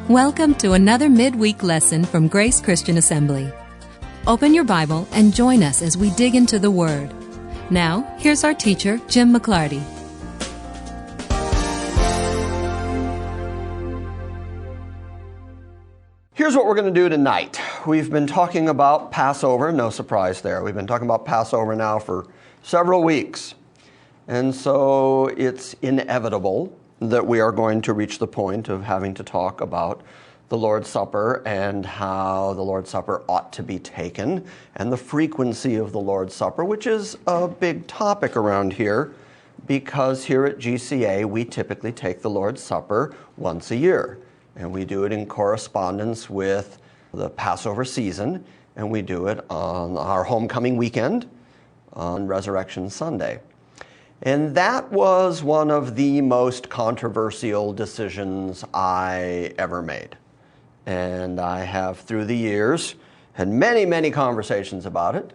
Welcome to another midweek lesson from Grace Christian Assembly. Open your Bible and join us as we dig into the Word. Now, here's our teacher, Jim McClarty. Here's what we're going to do tonight. We've been talking about Passover, no surprise there. We've been talking about Passover now for several weeks. And so it's inevitable that we are going to reach the point of having to talk about the Lord's Supper and how the Lord's Supper ought to be taken and the frequency of the Lord's Supper, which is a big topic around here because here at GCA we typically take the Lord's Supper once a year. And we do it in correspondence with the Passover season, and we do it on our homecoming weekend on Resurrection Sunday. And that was one of the most controversial decisions I ever made. And I have, through the years, had many conversations about it,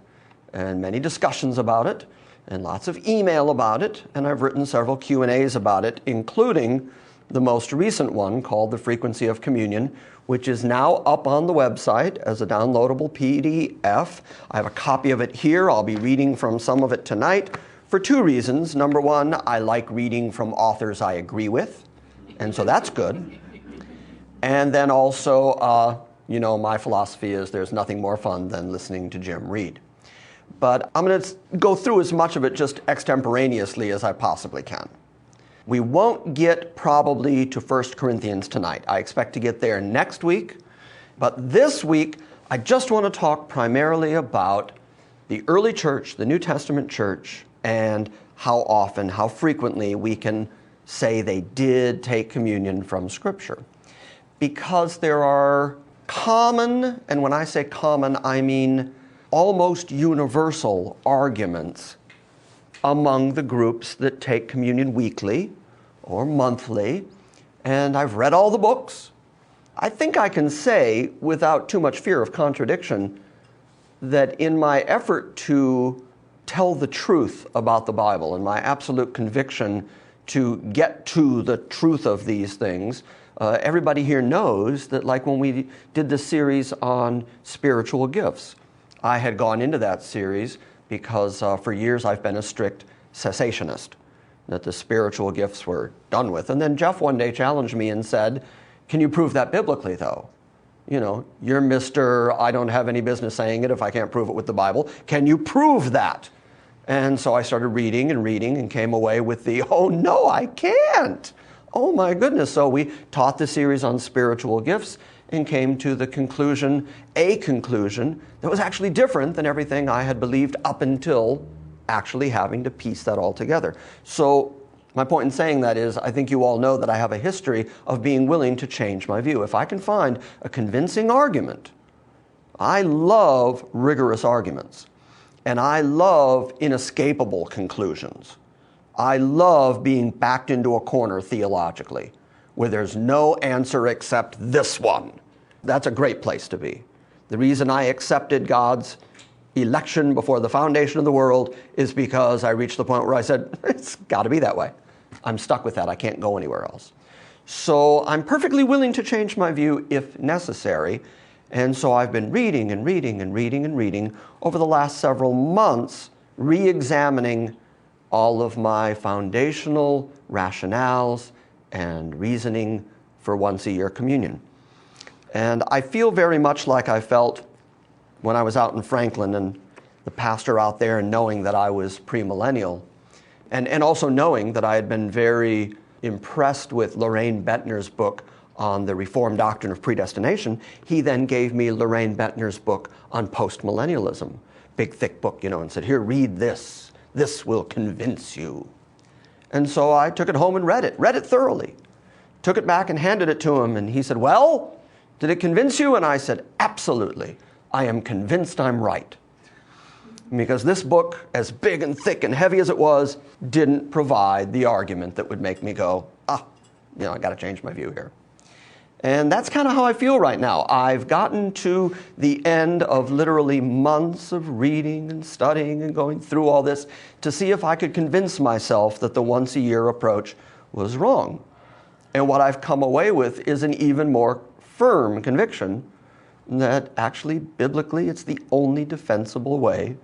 and many discussions about it, and lots of email about it, and I've written several Q&As about it, including the most recent one called The Frequency of Communion, which is now up on the website as a downloadable PDF. I have a copy of it here. I'll be reading from some of it tonight for two reasons. Number one, I like reading from authors I agree with, and so that's good. And then also, my philosophy is there's nothing more fun than listening to Jim read. But I'm going to go through as much of it just extemporaneously as I possibly can. We won't get probably to 1 Corinthians tonight. I expect to get there next week. But this week, I just want to talk primarily about the early church, the New Testament church, and how often, how frequently we can say they did take communion from Scripture. Because there are common, and when I say common, I mean almost universal arguments among the groups that take communion weekly or monthly, and I've read all the books. I think I can say, without too much fear of contradiction, that in my effort to tell the truth about the Bible and my absolute conviction to get to the truth of these things, everybody here knows that, like when we did the series on spiritual gifts, I had gone into that series because for years I've been a strict cessationist, that the spiritual gifts were done with. And then Jeff one day challenged me and said, "Can you prove that biblically, though? You're Mr. I don't have any business saying it if I can't prove it with the Bible. Can you prove that?" And so I started reading and came away with oh no, I can't. Oh my goodness. So we taught the series on spiritual gifts and came to a conclusion that was actually different than everything I had believed up until actually having to piece that all together. So my point in saying that is, I think you all know that I have a history of being willing to change my view. If I can find a convincing argument, I love rigorous arguments, and I love inescapable conclusions. I love being backed into a corner theologically, where there's no answer except this one. That's a great place to be. The reason I accepted God's election before the foundation of the world is because I reached the point where I said, it's got to be that way. I'm stuck with that. I can't go anywhere else. So I'm perfectly willing to change my view if necessary. And so I've been reading over the last several months, re-examining all of my foundational rationales and reasoning for once-a-year communion. And I feel very much like I felt when I was out in Franklin and the pastor out there, and knowing that I was premillennial, and also knowing that I had been very impressed with Lorraine Bettner's book on the Reformed doctrine of predestination. He then gave me Lorraine Bettner's book on postmillennialism, big thick book, and said, "Here, read this. This will convince you." And so I took it home and read it thoroughly, took it back and handed it to him. And he said, "Well, did it convince you?" And I said, "Absolutely. I am convinced I'm right." Because this book, as big and thick and heavy as it was, didn't provide the argument that would make me go, I got to change my view here. And that's kind of how I feel right now. I've gotten to the end of literally months of reading and studying and going through all this to see if I could convince myself that the once-a-year approach was wrong. And what I've come away with is an even more firm conviction that actually, biblically, it's the only defensible way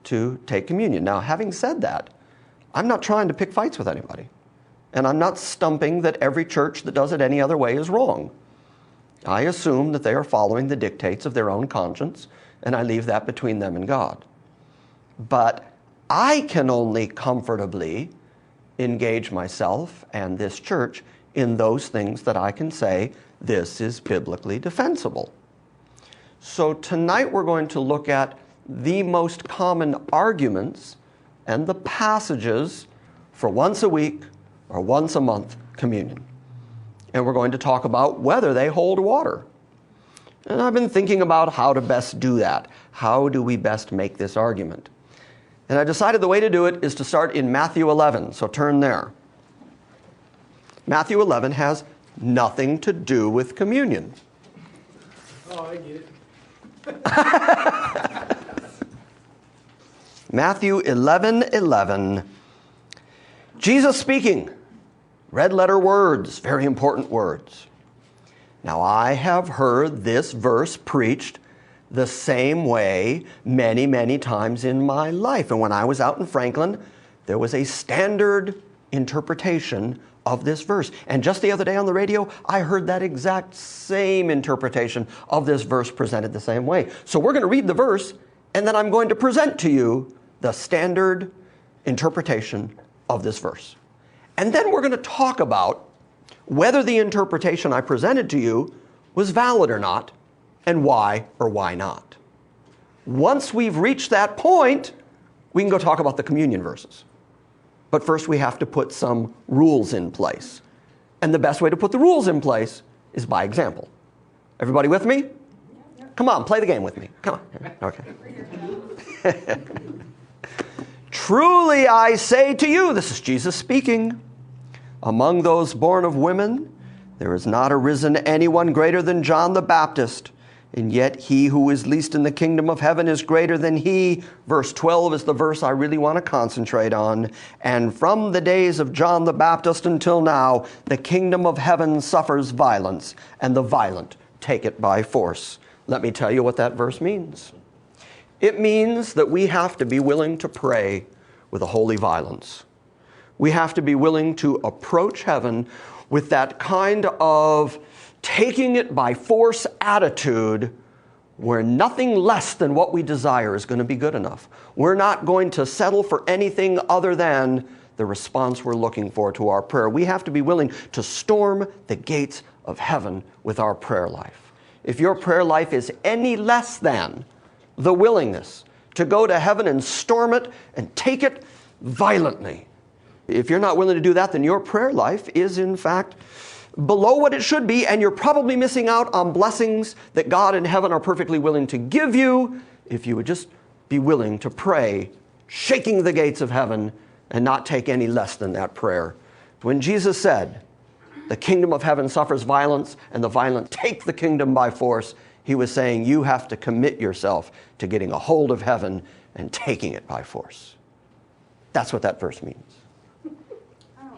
to take communion. Now, having said that, I'm not trying to pick fights with anybody. And I'm not stumping that every church that does it any other way is wrong. I assume that they are following the dictates of their own conscience, and I leave that between them and God. But I can only comfortably engage myself and this church in those things that I can say this is biblically defensible. So tonight we're going to look at the most common arguments and the passages for once a week or once a month communion. And we're going to talk about whether they hold water. And I've been thinking about how to best do that. How do we best make this argument? And I decided the way to do it is to start in Matthew 11, so turn there. Matthew 11 has nothing to do with communion. Oh, I get it. Matthew 11:11. Jesus speaking. Red letter words, very important words. Now I have heard this verse preached the same way many, many times in my life. And when I was out in Franklin, there was a standard interpretation of this verse. And just the other day on the radio, I heard that exact same interpretation of this verse presented the same way. So we're going to read the verse, and then I'm going to present to you the standard interpretation of this verse. And then we're going to talk about whether the interpretation I presented to you was valid or not, and why or why not. Once we've reached that point, we can go talk about the communion verses. But first we have to put some rules in place. And the best way to put the rules in place is by example. Everybody with me? Come on, play the game with me. Come on. Okay. Truly I say to you, this is Jesus speaking, among those born of women, there is not arisen anyone greater than John the Baptist, and yet he who is least in the kingdom of heaven is greater than he. Verse 12 is the verse I really want to concentrate on. And from the days of John the Baptist until now, the kingdom of heaven suffers violence, and the violent take it by force. Let me tell you what that verse means. It means that we have to be willing to pray with a holy violence. We have to be willing to approach heaven with that kind of taking it by force attitude where nothing less than what we desire is going to be good enough. We're not going to settle for anything other than the response we're looking for to our prayer. We have to be willing to storm the gates of heaven with our prayer life. If your prayer life is any less than the willingness to go to heaven and storm it and take it violently, if you're not willing to do that, then your prayer life is, in fact, below what it should be, and you're probably missing out on blessings that God in heaven are perfectly willing to give you if you would just be willing to pray, shaking the gates of heaven, and not take any less than that prayer. When Jesus said, the kingdom of heaven suffers violence, and the violent take the kingdom by force, he was saying you have to commit yourself to getting a hold of heaven and taking it by force. That's what that verse means.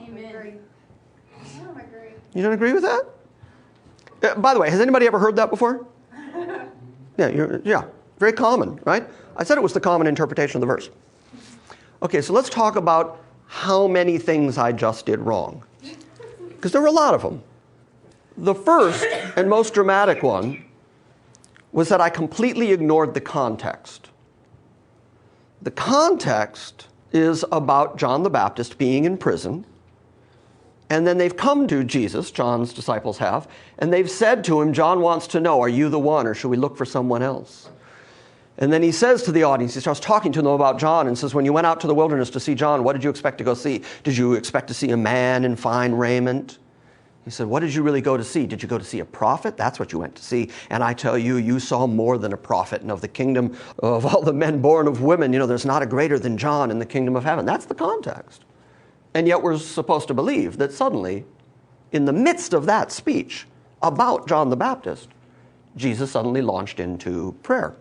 Amen. You don't agree with that? By the way, has anybody ever heard that before? Yeah, very common, right? I said it was the common interpretation of the verse. Okay, so let's talk about how many things I just did wrong. Because there were a lot of them. The first and most dramatic one was that I completely ignored the context. The context is about John the Baptist being in prison. And then they've come to Jesus, John's disciples have, and they've said to him, John wants to know, are you the one, or should we look for someone else? And then he says to the audience, he starts talking to them about John and says, when you went out to the wilderness to see John, what did you expect to go see? Did you expect to see a man in fine raiment? He said, what did you really go to see? Did you go to see a prophet? That's what you went to see. And I tell you, you saw more than a prophet. And of the kingdom of all the men born of women, there's not a greater than John in the kingdom of heaven. That's the context. And yet we're supposed to believe that suddenly, in the midst of that speech about John the Baptist, Jesus suddenly launched into prayer.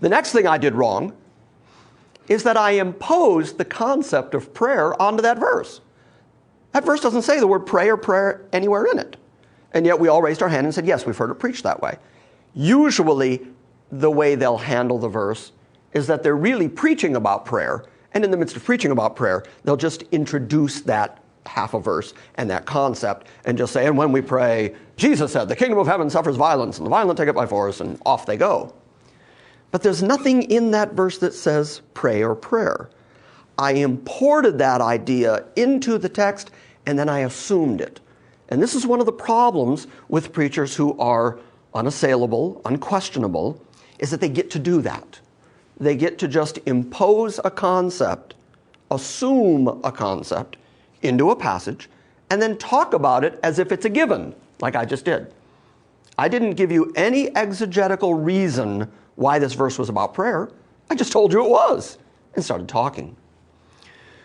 The next thing I did wrong is that I imposed the concept of prayer onto that verse. That verse doesn't say the word pray or prayer anywhere in it. And yet we all raised our hand and said, yes, we've heard it preached that way. Usually, the way they'll handle the verse is that they're really preaching about prayer, and in the midst of preaching about prayer, they'll just introduce that half a verse and that concept and just say, and when we pray, Jesus said, the kingdom of heaven suffers violence, and the violent take it by force, and off they go. But there's nothing in that verse that says pray or prayer. I imported that idea into the text, and then I assumed it. And this is one of the problems with preachers who are unassailable, unquestionable, is that they get to do that. They get to just impose a concept, assume a concept into a passage, and then talk about it as if it's a given, like I just did. I didn't give you any exegetical reason why this verse was about prayer. I just told you it was and started talking.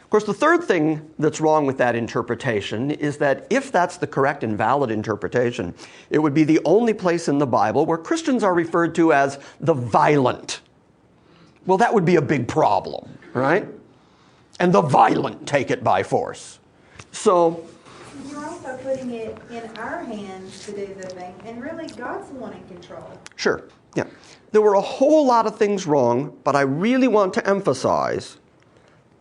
Of course, the third thing that's wrong with that interpretation is that if that's the correct and valid interpretation, it would be the only place in the Bible where Christians are referred to as the violent. Well, that would be a big problem, right? And the violent take it by force. So you're also putting it in our hands to do the thing, and really God's the one in control. Sure, yeah. There were a whole lot of things wrong, but I really want to emphasize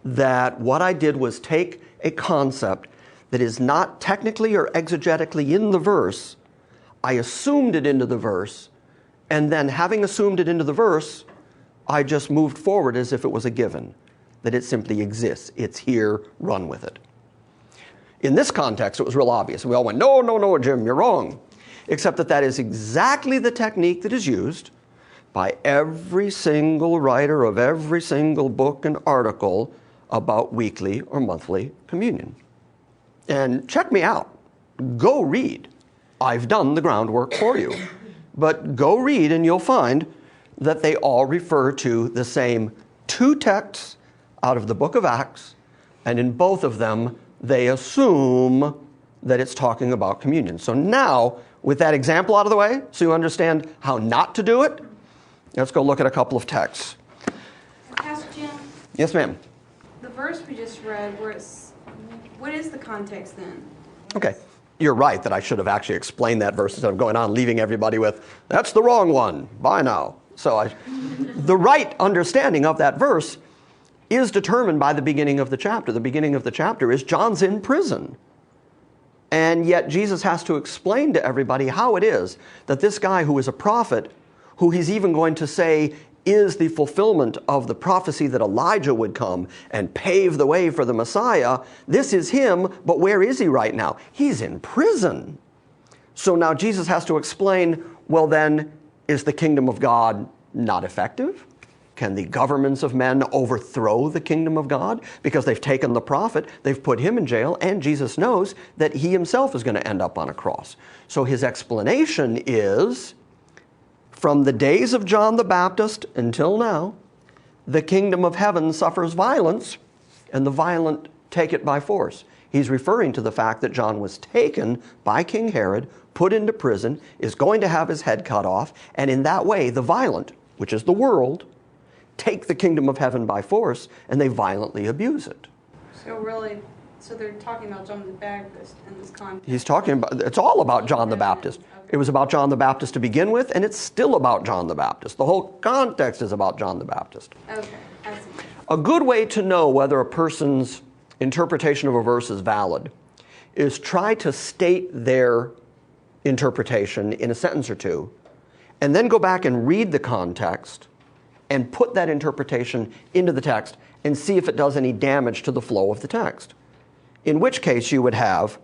that what I did was take a concept that is not technically or exegetically in the verse. I assumed it into the verse, and then having assumed it into the verse, I just moved forward as if it was a given, that it simply exists. It's here, run with it. In this context, it was real obvious. We all went, no, no, no, Jim, you're wrong. Except that that is exactly the technique that is used by every single writer of every single book and article about weekly or monthly communion. And check me out. Go read. I've done the groundwork for you. But go read and you'll find that they all refer to the same two texts out of the book of Acts, and in both of them, they assume that it's talking about communion. So now, with that example out of the way, so you understand how not to do it, let's go look at a couple of texts. Pastor Jim? Yes, ma'am. The verse we just read, what is the context then? Okay. You're right that I should have actually explained that verse instead of going on leaving everybody with, that's the wrong one. Bye now. So the right understanding of that verse is determined by the beginning of the chapter. The beginning of the chapter is John's in prison. And yet Jesus has to explain to everybody how it is that this guy who is a prophet, who he's even going to say is the fulfillment of the prophecy that Elijah would come and pave the way for the Messiah, this is him, but where is he right now? He's in prison. So now Jesus has to explain, well then, is the kingdom of God not effective? Can the governments of men overthrow the kingdom of God? Because they've taken the prophet, they've put him in jail, and Jesus knows that he himself is going to end up on a cross. So his explanation is, from the days of John the Baptist until now, the kingdom of heaven suffers violence, and the violent take it by force. He's referring to the fact that John was taken by King Herod, put into prison, is going to have his head cut off, and in that way, the violent, which is the world, take the kingdom of heaven by force, and they violently abuse it. So they're talking about John the Baptist in this context. He's talking about, it's all about John the Baptist. Okay. It was about John the Baptist to begin with, and it's still about John the Baptist. The whole context is about John the Baptist. Okay, I see. A good way to know whether a person's interpretation of a verse is valid is try to state their interpretation in a sentence or two, and then go back and read the context and put that interpretation into the text and see if it does any damage to the flow of the text. In which case you would have,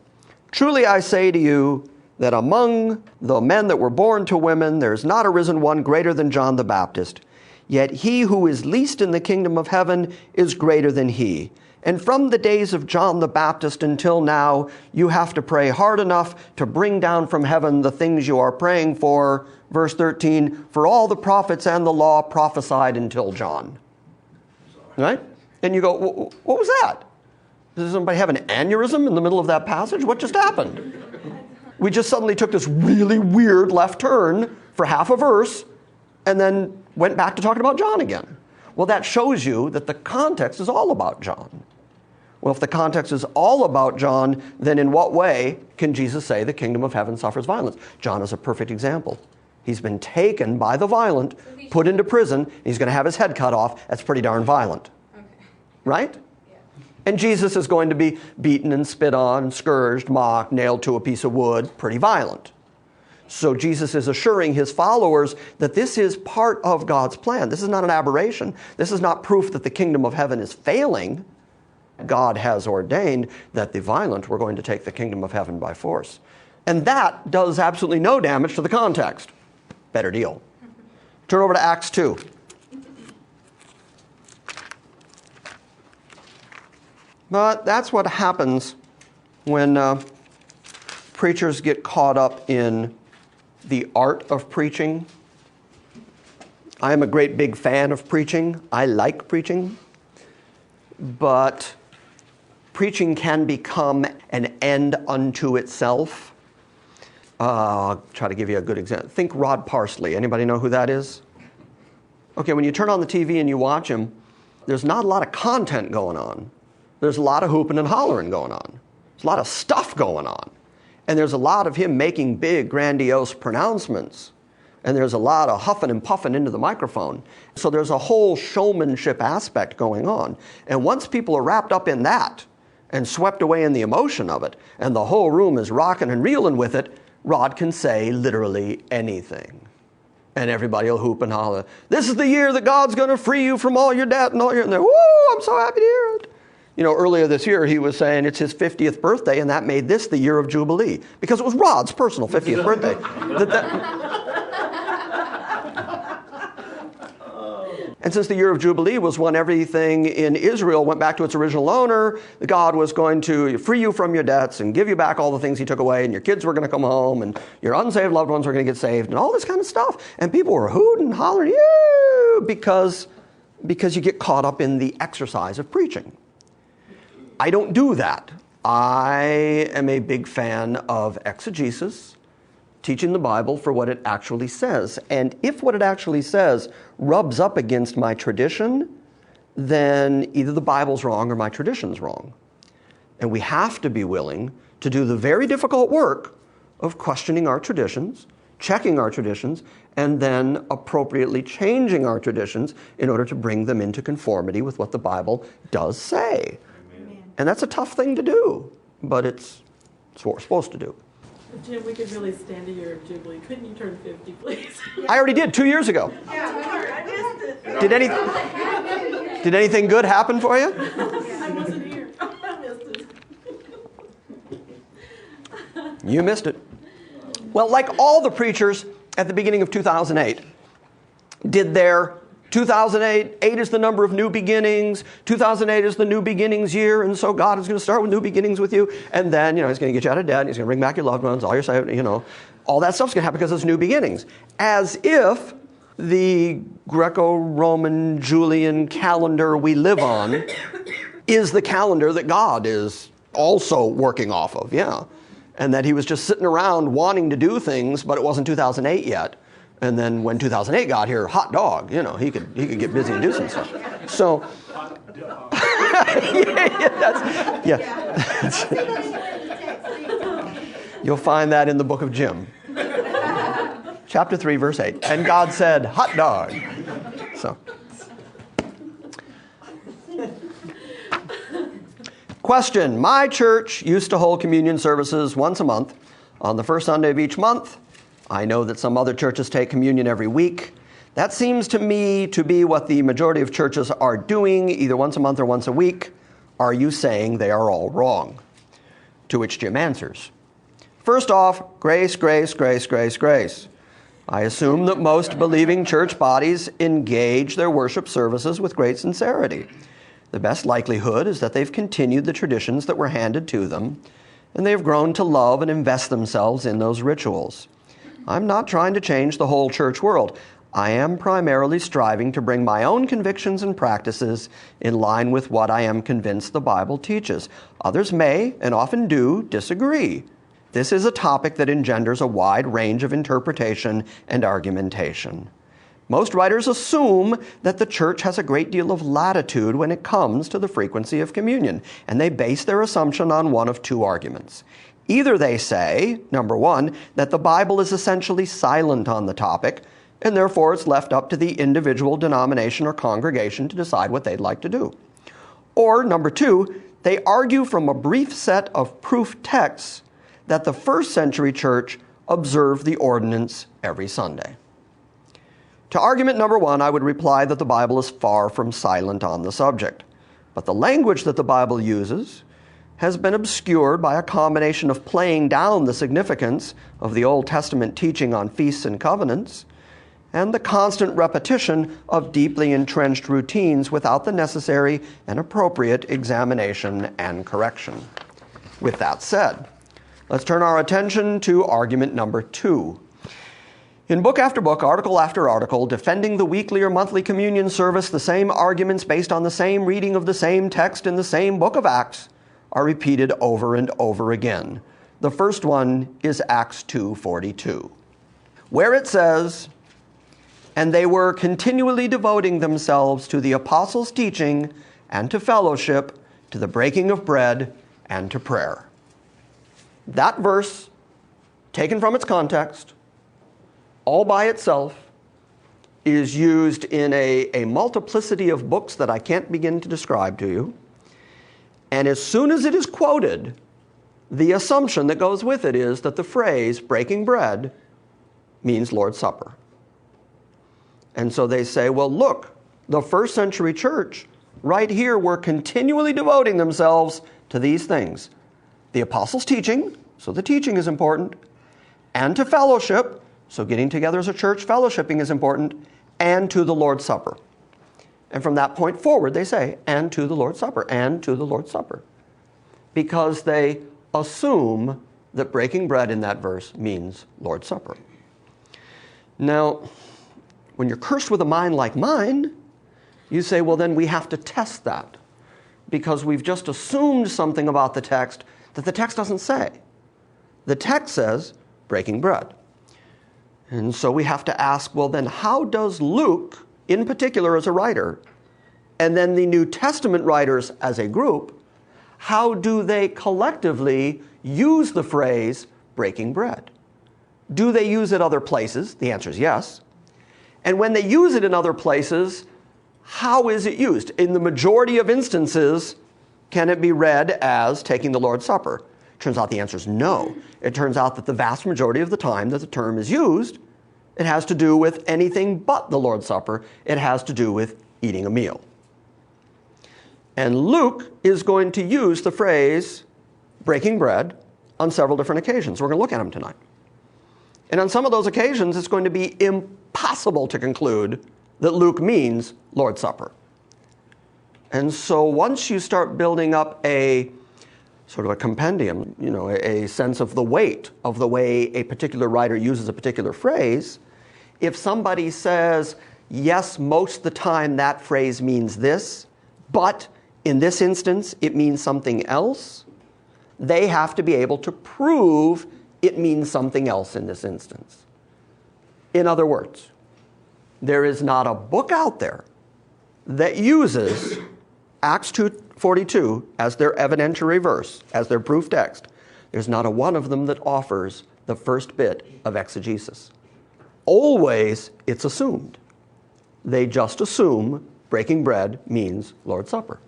truly I say to you that among the men that were born to women, there is not arisen one greater than John the Baptist. Yet he who is least in the kingdom of heaven is greater than he. And from the days of John the Baptist until now, you have to pray hard enough to bring down from heaven the things you are praying for. Verse 13, for all the prophets and the law prophesied until John. Right? And you go, what was that? Does somebody have an aneurysm in the middle of that passage? What just happened? We just suddenly took this really weird left turn for half a verse and then went back to talking about John again. Well, that shows you that the context is all about John. Well, if the context is all about John, then in what way can Jesus say the kingdom of heaven suffers violence? John is a perfect example. He's been taken by the violent, put into prison, he's going to have his head cut off. That's pretty darn violent. Okay. Right? And Jesus is going to be beaten and spit on, scourged, mocked, nailed to a piece of wood. Pretty violent. So Jesus is assuring his followers that this is part of God's plan. This is not an aberration. This is not proof that the kingdom of heaven is failing. God has ordained that the violent were going to take the kingdom of heaven by force. And that does absolutely no damage to the context. Better deal. Turn over to Acts 2. But that's what happens when preachers get caught up in the art of preaching. I am a great big fan of preaching. I like preaching. But preaching can become an end unto itself. I'll try to give you a good example. Think Rod Parsley. Anybody know who that is? Okay, when you turn on the TV and you watch him, there's not a lot of content going on. There's a lot of hooping and hollering going on. There's a lot of stuff going on. And there's a lot of him making big, grandiose pronouncements. And there's a lot of huffing and puffing into the microphone. So there's a whole showmanship aspect going on. And once people are wrapped up in that and swept away in the emotion of it, and the whole room is rocking and reeling with it, Rod can say literally anything. And everybody will hoop and holler, "This is the year that God's going to free you from all your debt and all your..." And they're, "Woo, I'm so happy to hear it." You know, earlier this year, he was saying it's his 50th birthday, and that made this the year of Jubilee. Because it was Rod's personal 50th birthday. And since the year of Jubilee was when everything in Israel went back to its original owner, God was going to free you from your debts and give you back all the things he took away, and your kids were going to come home, and your unsaved loved ones were going to get saved, and all this kind of stuff. And people were hooting and hollering, "Yeah!" because you get caught up in the exercise of preaching. I don't do that. I am a big fan of exegesis, teaching the Bible for what it actually says. And if what it actually says rubs up against my tradition, then either the Bible's wrong or my tradition's wrong. And we have to be willing to do the very difficult work of questioning our traditions, checking our traditions, and then appropriately changing our traditions in order to bring them into conformity with what the Bible does say. And that's a tough thing to do, but it's what we're supposed to do. Jim, we could really stand a year of Jubilee. Couldn't you turn 50, please? I already did 2 years ago. Yeah, I missed it. Did anything good happen for you? I wasn't here. I missed it. You missed it. Well, like all the preachers at the beginning of 2008 did their 2008 is the number of new beginnings. 2008 is the new beginnings year, and so God is going to start with new beginnings with you. And then, He's going to get you out of debt, and He's going to bring back your loved ones, all your, all that stuff's going to happen because it's new beginnings. As if the Greco-Roman Julian calendar we live on is the calendar that God is also working off of, and that He was just sitting around wanting to do things, but it wasn't 2008 yet. And then when 2008 got here, hot dog, he could get busy and do some stuff. So, you'll find that in the book of Jim. Chapter 3, verse 8. And God said, hot dog. So. Question. My church used to hold communion services once a month on the first Sunday of each month. I know that some other churches take communion every week. That seems to me to be what the majority of churches are doing, either once a month or once a week. Are you saying they are all wrong? To which Jim answers. First off, grace, grace, grace, grace, grace. I assume that most believing church bodies engage their worship services with great sincerity. The best likelihood is that they've continued the traditions that were handed to them, and they've grown to love and invest themselves in those rituals. I'm not trying to change the whole church world. I am primarily striving to bring my own convictions and practices in line with what I am convinced the Bible teaches. Others may, and often do, disagree. This is a topic that engenders a wide range of interpretation and argumentation. Most writers assume that the church has a great deal of latitude when it comes to the frequency of communion, and they base their assumption on one of two arguments. Either they say, number one, that the Bible is essentially silent on the topic, and therefore it's left up to the individual denomination or congregation to decide what they'd like to do. Or, number two, they argue from a brief set of proof texts that the first century church observed the ordinance every Sunday. To argument number one, I would reply that the Bible is far from silent on the subject. But the language that the Bible uses has been obscured by a combination of playing down the significance of the Old Testament teaching on feasts and covenants and the constant repetition of deeply entrenched routines without the necessary and appropriate examination and correction. With that said, let's turn our attention to argument number two. In book after book, article after article, defending the weekly or monthly communion service, the same arguments based on the same reading of the same text in the same book of Acts are repeated over and over again. The first one is Acts 2:42, where it says, "And they were continually devoting themselves to the apostles' teaching and to fellowship, to the breaking of bread and to prayer." That verse, taken from its context, all by itself, is used in a multiplicity of books that I can't begin to describe to you. And as soon as it is quoted, the assumption that goes with it is that the phrase breaking bread means Lord's Supper. And so they say, well, look, the first century church right here were continually devoting themselves to these things. The apostles' teaching, so the teaching is important, and to fellowship, so getting together as a church, fellowshipping is important, and to the Lord's Supper. And from that point forward, they say, and to the Lord's Supper, and to the Lord's Supper. Because they assume that breaking bread in that verse means Lord's Supper. Now, when you're cursed with a mind like mine, you say, well, then we have to test that. Because we've just assumed something about the text that the text doesn't say. The text says breaking bread. And so we have to ask, well, then how does Luke, in particular as a writer, and then the New Testament writers as a group, how do they collectively use the phrase breaking bread? Do they use it other places? The answer is yes. And when they use it in other places, how is it used? In the majority of instances, can it be read as taking the Lord's Supper? Turns out the answer is no. It turns out that the vast majority of the time that the term is used, it has to do with anything but the Lord's Supper. It has to do with eating a meal. And Luke is going to use the phrase breaking bread on several different occasions. We're going to look at them tonight. And on some of those occasions, it's going to be impossible to conclude that Luke means Lord's Supper. And so once you start building up a sort of a compendium, a sense of the weight of the way a particular writer uses a particular phrase, if somebody says, yes, most of the time that phrase means this, but in this instance it means something else, they have to be able to prove it means something else in this instance. In other words, there is not a book out there that uses Acts 2:42 as their evidentiary verse, as their proof text. There's not a one of them that offers the first bit of exegesis. Always it's assumed. They just assume breaking bread means Lord's Supper.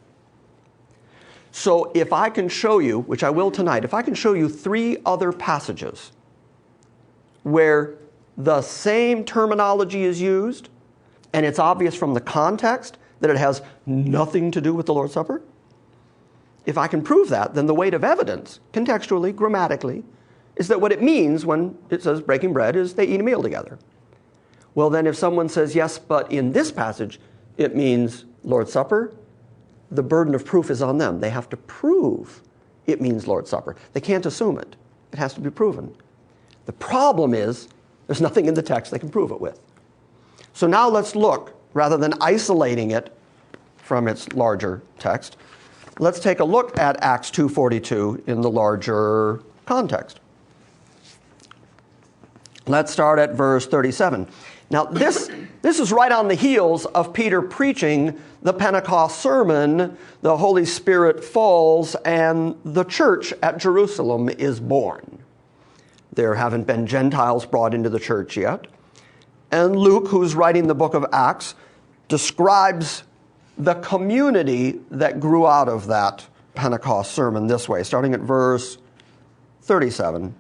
So if I can show you, which I will tonight, if I can show you 3 other passages where the same terminology is used, and it's obvious from the context that it has nothing to do with the Lord's Supper, if I can prove that, then the weight of evidence, contextually, grammatically, is that what it means when it says breaking bread is they eat a meal together. Well, then if someone says, yes, but in this passage it means Lord's Supper, the burden of proof is on them. They have to prove it means Lord's Supper. They can't assume it. It has to be proven. The problem is there's nothing in the text they can prove it with. So now let's look, rather than isolating it from its larger text, let's take a look at Acts 2:42 in the larger context. Let's start at verse 37. Now, this is right on the heels of Peter preaching the Pentecost sermon. The Holy Spirit falls and the church at Jerusalem is born. There haven't been Gentiles brought into the church yet. And Luke, who's writing the book of Acts, describes the community that grew out of that Pentecost sermon this way, starting at verse 37.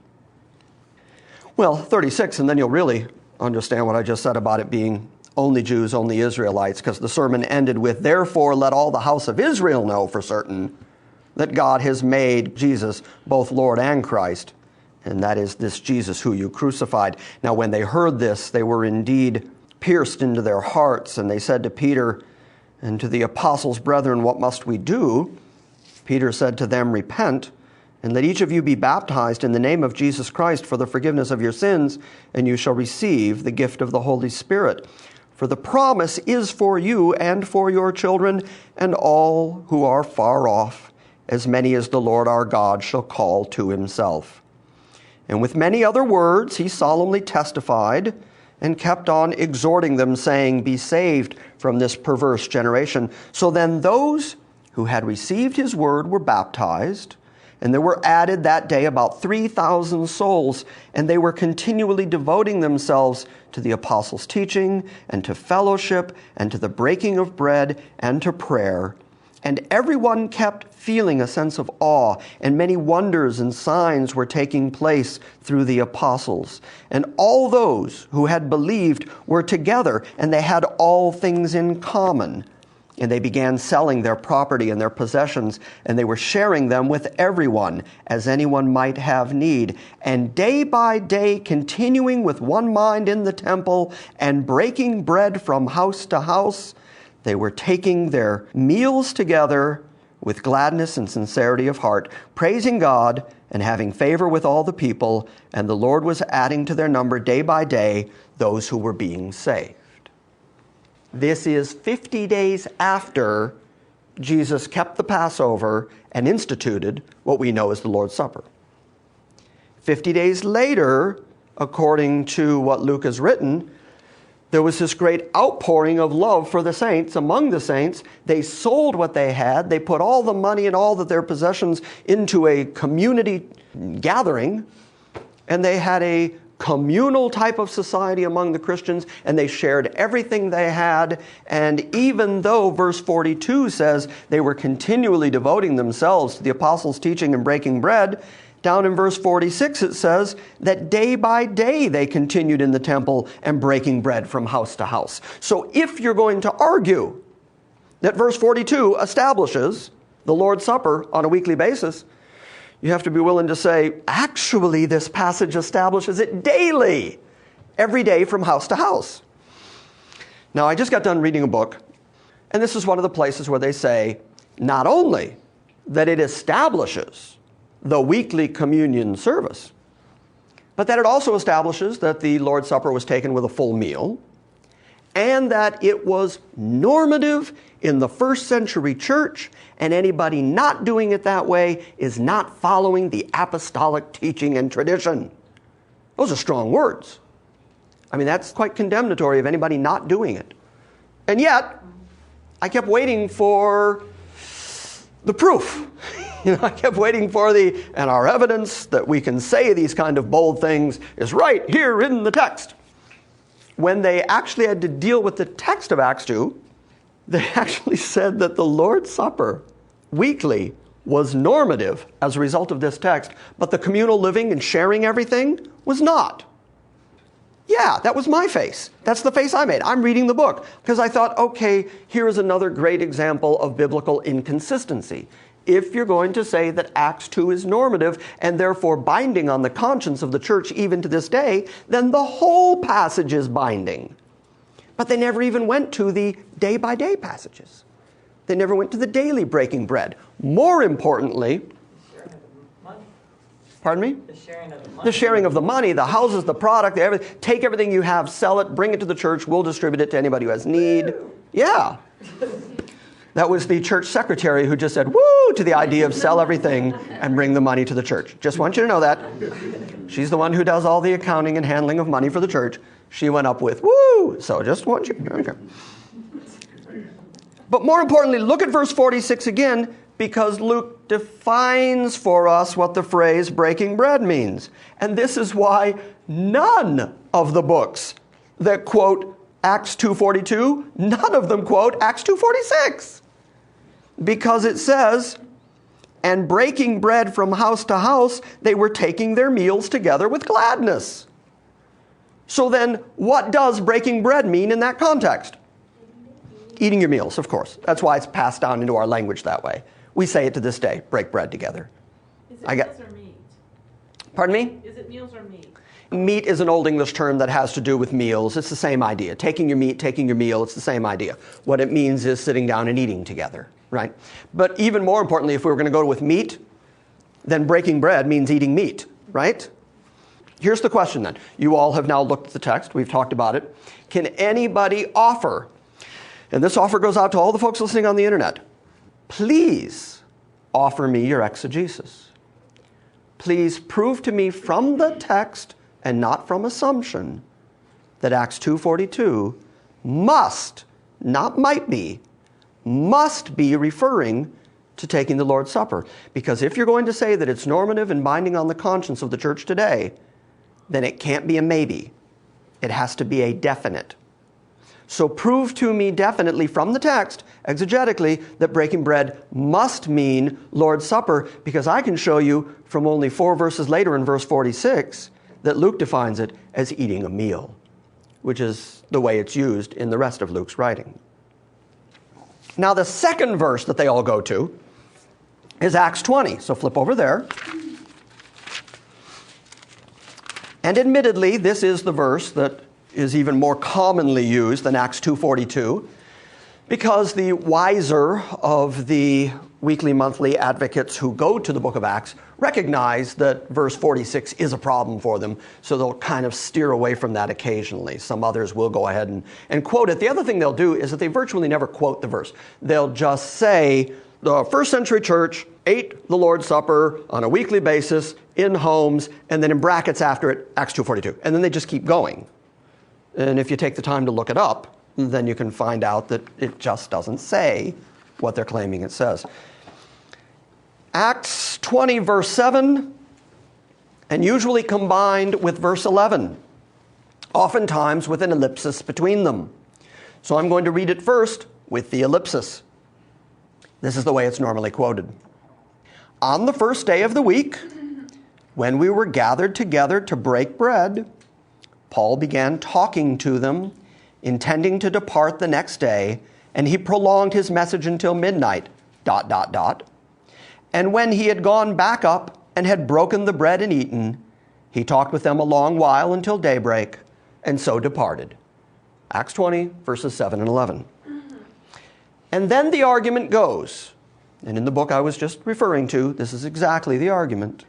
Well, 36, and then you'll really understand what I just said about it being only Jews, only Israelites, because the sermon ended with, "Therefore let all the house of Israel know for certain that God has made Jesus both Lord and Christ, and that is this Jesus who you crucified." Now when they heard this, they were indeed pierced into their hearts, and they said to Peter and to the apostles, "Brethren, what must we do?" Peter said to them, "Repent, and let each of you be baptized in the name of Jesus Christ for the forgiveness of your sins, and you shall receive the gift of the Holy Spirit. For the promise is for you and for your children and all who are far off, as many as the Lord our God shall call to himself." And with many other words he solemnly testified and kept on exhorting them, saying, "Be saved from this perverse generation." So then those who had received his word were baptized, and there were added that day about 3,000 souls, and they were continually devoting themselves to the apostles' teaching, and to fellowship, and to the breaking of bread, and to prayer. And everyone kept feeling a sense of awe, and many wonders and signs were taking place through the apostles. And all those who had believed were together, and they had all things in common. And they began selling their property and their possessions, and they were sharing them with everyone, as anyone might have need. And day by day, continuing with one mind in the temple, and breaking bread from house to house, they were taking their meals together with gladness and sincerity of heart, praising God and having favor with all the people. And the Lord was adding to their number day by day those who were being saved. This is 50 days after Jesus kept the Passover and instituted what we know as the Lord's Supper. 50 days later, according to what Luke has written, there was this great outpouring of love for the saints among the saints. They sold what they had. They put all the money and all of their possessions into a community gathering, and they had a communal type of society among the Christians, and they shared everything they had. And even though verse 42 says they were continually devoting themselves to the apostles' teaching and breaking bread, down in verse 46 it says that day by day they continued in the temple and breaking bread from house to house. So if you're going to argue that verse 42 establishes the Lord's Supper on a weekly basis, you have to be willing to say, actually, this passage establishes it daily, every day from house to house. Now, I just got done reading a book, and this is one of the places where they say, not only that it establishes the weekly communion service, but that it also establishes that the Lord's Supper was taken with a full meal, and that it was normative in the first century church, and anybody not doing it that way is not following the apostolic teaching and tradition. Those are strong words. I mean, that's quite condemnatory of anybody not doing it. And yet, I kept waiting for the proof. I kept waiting for and our evidence that we can say these kind of bold things is right here in the text. When they actually had to deal with the text of Acts 2, they actually said that the Lord's Supper weekly was normative as a result of this text, but the communal living and sharing everything was not. Yeah, that was my face. That's the face I made. I'm reading the book because I thought, okay, here is another great example of biblical inconsistency. If you're going to say that Acts 2 is normative and therefore binding on the conscience of the church even to this day, then the whole passage is binding. But they never even went to the day-by-day passages. They never went to the daily breaking bread. More importantly, pardon me? The sharing of the money. The sharing of the money, the houses, the product, take everything you have, sell it, bring it to the church, we'll distribute it to anybody who has need. Yeah. That was the church secretary who just said, woo, to the idea of sell everything and bring the money to the church. Just want you to know that. She's the one who does all the accounting and handling of money for the church. She went up with, woo! So just want you. Okay. But more importantly, look at verse 46 again, because Luke defines for us what the phrase breaking bread means. And this is why none of the books that quote Acts 2:42, none of them quote Acts 2:46. Because it says, and breaking bread from house to house, they were taking their meals together with gladness. So then, what does breaking bread mean in that context? Eating your meals, of course. That's why it's passed down into our language that way. We say it to this day, break bread together. Is it meals or meat? Pardon me? Is it meals or meat? Meat is an Old English term that has to do with meals. It's the same idea. Taking your meat, taking your meal, it's the same idea. What it means is sitting down and eating together, right? But even more importantly, if we were going to go with meat, then breaking bread means eating meat, right? Here's the question then. You all have now looked at the text. We've talked about it. Can anybody offer, and this offer goes out to all the folks listening on the internet, please offer me your exegesis. Please prove to me from the text and not from assumption that Acts 2:42 must, not might be, must be referring to taking the Lord's Supper. Because if you're going to say that it's normative and binding on the conscience of the church today, then it can't be a maybe. It has to be a definite. So prove to me definitely from the text, exegetically, that breaking bread must mean Lord's Supper, because I can show you from only 4 verses later in verse 46 that Luke defines it as eating a meal, which is the way it's used in the rest of Luke's writing. Now the second verse that they all go to is Acts 20. So flip over there. And admittedly, this is the verse that is even more commonly used than Acts 2:42, because the wiser of the weekly, monthly advocates who go to the book of Acts recognize that verse 46 is a problem for them, so they'll kind of steer away from that occasionally. Some others will go ahead and quote it. The other thing they'll do is that they virtually never quote the verse. They'll just say, the first century church ate the Lord's Supper on a weekly basis in homes, and then in brackets after it, Acts 2:42. And then they just keep going. And if you take the time to look it up, then you can find out that it just doesn't say what they're claiming it says. Acts 20, verse 7, and usually combined with verse 11, oftentimes with an ellipsis between them. So I'm going to read it first with the ellipsis. This is the way it's normally quoted. On the first day of the week, when we were gathered together to break bread, Paul began talking to them, intending to depart the next day, and he prolonged his message until midnight, ... And when he had gone back up and had broken the bread and eaten, he talked with them a long while until daybreak, and so departed. Acts 20, verses 7 and 11. And then the argument goes, and in the book I was just referring to, this is exactly the argument.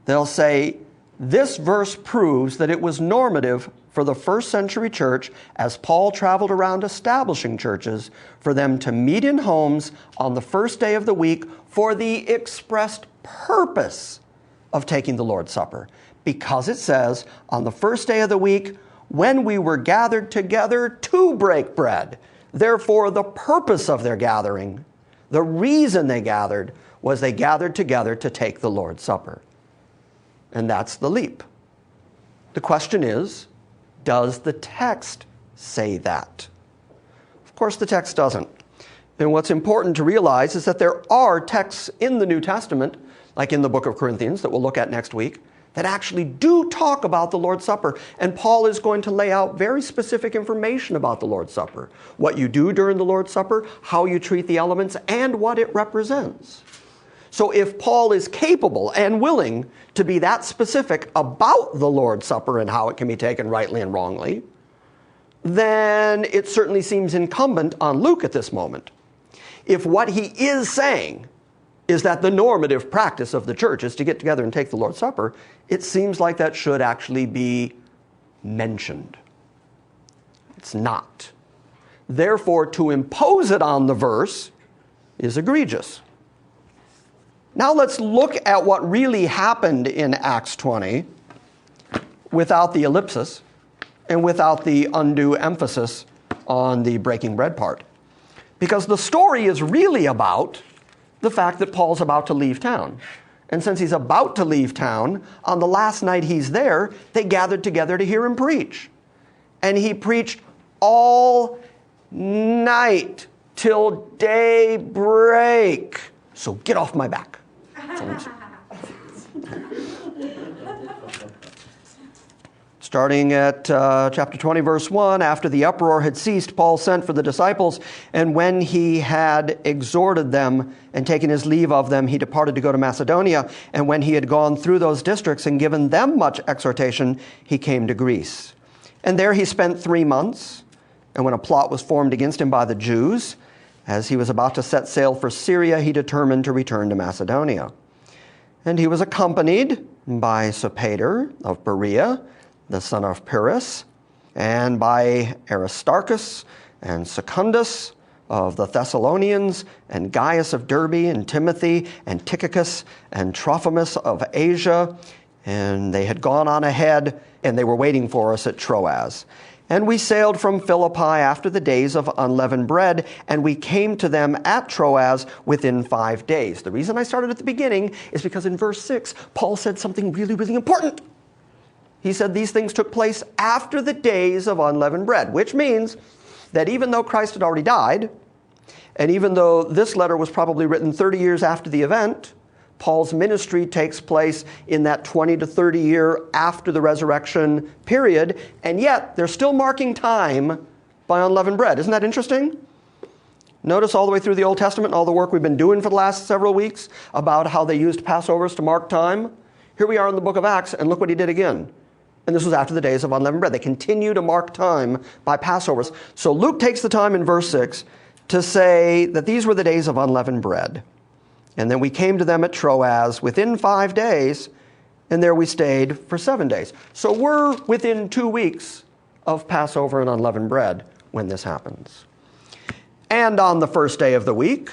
They'll say, this verse proves that it was normative for the first century church, as Paul traveled around establishing churches, for them to meet in homes on the first day of the week for the expressed purpose of taking the Lord's Supper. Because it says, on the first day of the week, when we were gathered together to break bread. Therefore, the purpose of their gathering, the reason they gathered, was they gathered together to take the Lord's Supper. And that's the leap. The question is, does the text say that? Of course, the text doesn't. And what's important to realize is that there are texts in the New Testament, like in the book of Corinthians that we'll look at next week, that actually do talk about the Lord's Supper. And Paul is going to lay out very specific information about the Lord's Supper. What you do during the Lord's Supper, how you treat the elements, and what it represents. So if Paul is capable and willing to be that specific about the Lord's Supper and how it can be taken rightly and wrongly, then it certainly seems incumbent on Luke at this moment. If what he is saying is that the normative practice of the church is to get together and take the Lord's Supper, it seems like that should actually be mentioned. It's not. Therefore, to impose it on the verse is egregious. Now let's look at what really happened in Acts 20 without the ellipsis and without the undue emphasis on the breaking bread part. Because the story is really about the fact that Paul's about to leave town. And since he's about to leave town, on the last night he's there, they gathered together to hear him preach. And he preached all night till daybreak. So get off my back. Starting at chapter 20, verse 1, after the uproar had ceased, Paul sent for the disciples, and when he had exhorted them and taken his leave of them, he departed to go to Macedonia. And when he had gone through those districts and given them much exhortation, he came to Greece. And there he spent 3 months. And when a plot was formed against him by the Jews, as he was about to set sail for Syria, he determined to return to Macedonia. And he was accompanied by Sopater of Berea, the son of Pyrrhus, and by Aristarchus and Secundus of the Thessalonians, and Gaius of Derbe, and Timothy, and Tychicus, and Trophimus of Asia. And they had gone on ahead, and they were waiting for us at Troas. And we sailed from Philippi after the days of unleavened bread, and we came to them at Troas within 5 days. The reason I started at the beginning is because in verse 6, Paul said something really, really important. He said these things took place after the days of unleavened bread, which means that even though Christ had already died, and even though this letter was probably written 30 years after the event, Paul's ministry takes place in that 20 to 30 year after the resurrection period, and yet they're still marking time by unleavened bread. Isn't that interesting? Notice all the way through the Old Testament and all the work we've been doing for the last several weeks about how they used Passovers to mark time. Here we are in the book of Acts, and look what he did again. And this was after the days of unleavened bread. They continue to mark time by Passovers. So Luke takes the time in verse 6 to say that these were the days of unleavened bread. And then we came to them at Troas within 5 days, and there we stayed for 7 days. So we're within 2 weeks of Passover and unleavened bread when this happens. And on the first day of the week,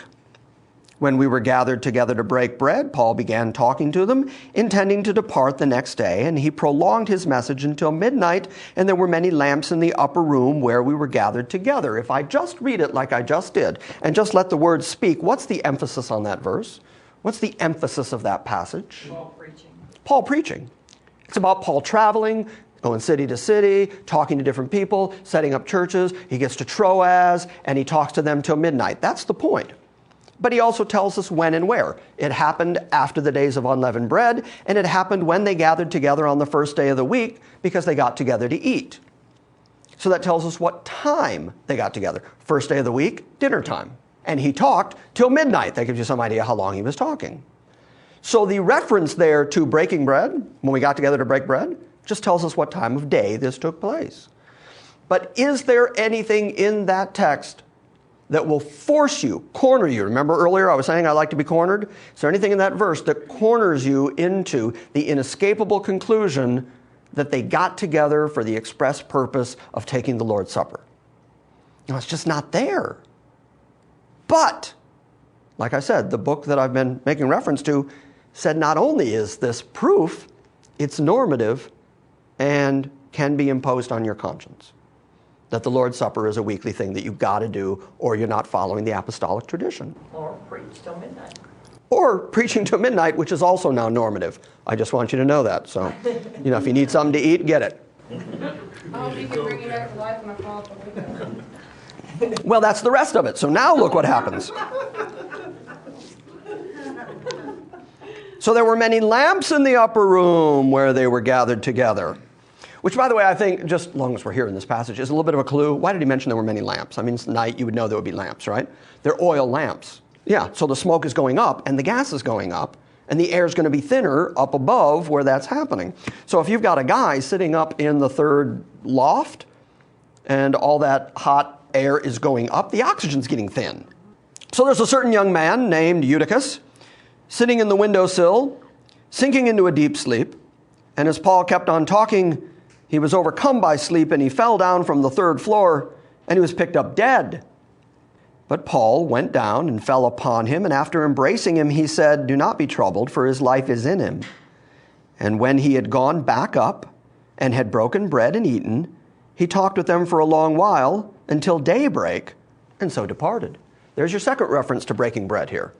when we were gathered together to break bread, Paul began talking to them, intending to depart the next day, and he prolonged his message until midnight, and there were many lamps in the upper room where we were gathered together. If I just read it like I just did, and just let the words speak, what's the emphasis on that verse? What's the emphasis of that passage? Paul preaching. Paul preaching. It's about Paul traveling, going city to city, talking to different people, setting up churches. He gets to Troas, and he talks to them till midnight. That's the point. But he also tells us when and where. It happened after the days of unleavened bread, and it happened when they gathered together on the first day of the week because they got together to eat. So that tells us what time they got together. First day of the week, dinner time. And he talked till midnight. That gives you some idea how long he was talking. So the reference there to breaking bread, when we got together to break bread, just tells us what time of day this took place. But is there anything in that text that will force you, corner you? Remember earlier I was saying I like to be cornered? Is there anything in that verse that corners you into the inescapable conclusion that they got together for the express purpose of taking the Lord's Supper? No, it's just not there. But, like I said, the book that I've been making reference to said not only is this proof, it's normative and can be imposed on your conscience. That the Lord's Supper is a weekly thing that you've got to do, or you're not following the apostolic tradition. Or preach till midnight. Or preaching till midnight, which is also now normative. I just want you to know that. So, if you need something to eat, get it. Oh, you can bring it back to life when I fall off the window. Well, that's the rest of it. So now look what happens. So there were many lamps in the upper room where they were gathered together. Which, by the way, I think, just as long as we're here in this passage, is a little bit of a clue. Why did he mention there were many lamps? I mean, it's night, you would know there would be lamps, right? They're oil lamps. Yeah, so the smoke is going up, and the gas is going up, and the air is going to be thinner up above where that's happening. So if you've got a guy sitting up in the third loft, and all that hot air is going up, the oxygen's getting thin. So there's a certain young man named Eutychus, sitting in the windowsill, sinking into a deep sleep, and as Paul kept on talking, he was overcome by sleep, and he fell down from the third floor, and he was picked up dead. But Paul went down and fell upon him, and after embracing him, he said, "Do not be troubled, for his life is in him." And when he had gone back up and had broken bread and eaten, he talked with them for a long while until daybreak, and so departed. There's your second reference to breaking bread here.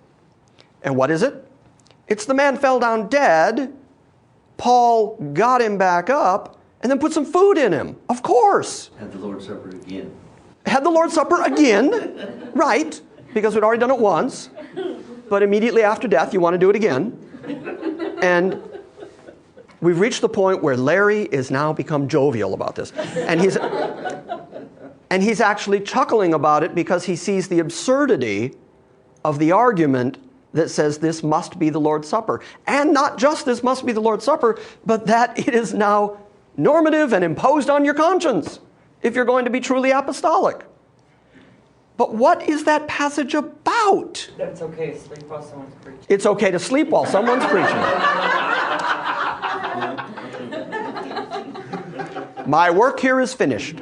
And what is it? It's the man fell down dead. Paul got him back up and then put some food in him. Of course. Had the Lord's Supper again. Had the Lord's Supper again. Right. Because we'd already done it once. But immediately after death, you want to do it again. And we've reached the point where Larry is now become jovial about this. And he's actually chuckling about it because he sees the absurdity of the argument that says this must be the Lord's Supper. And not just this must be the Lord's Supper, but that it is now normative and imposed on your conscience if you're going to be truly apostolic. But what is that passage about? That it's okay to sleep while someone's preaching. It's okay to sleep while someone's preaching. My work here is finished.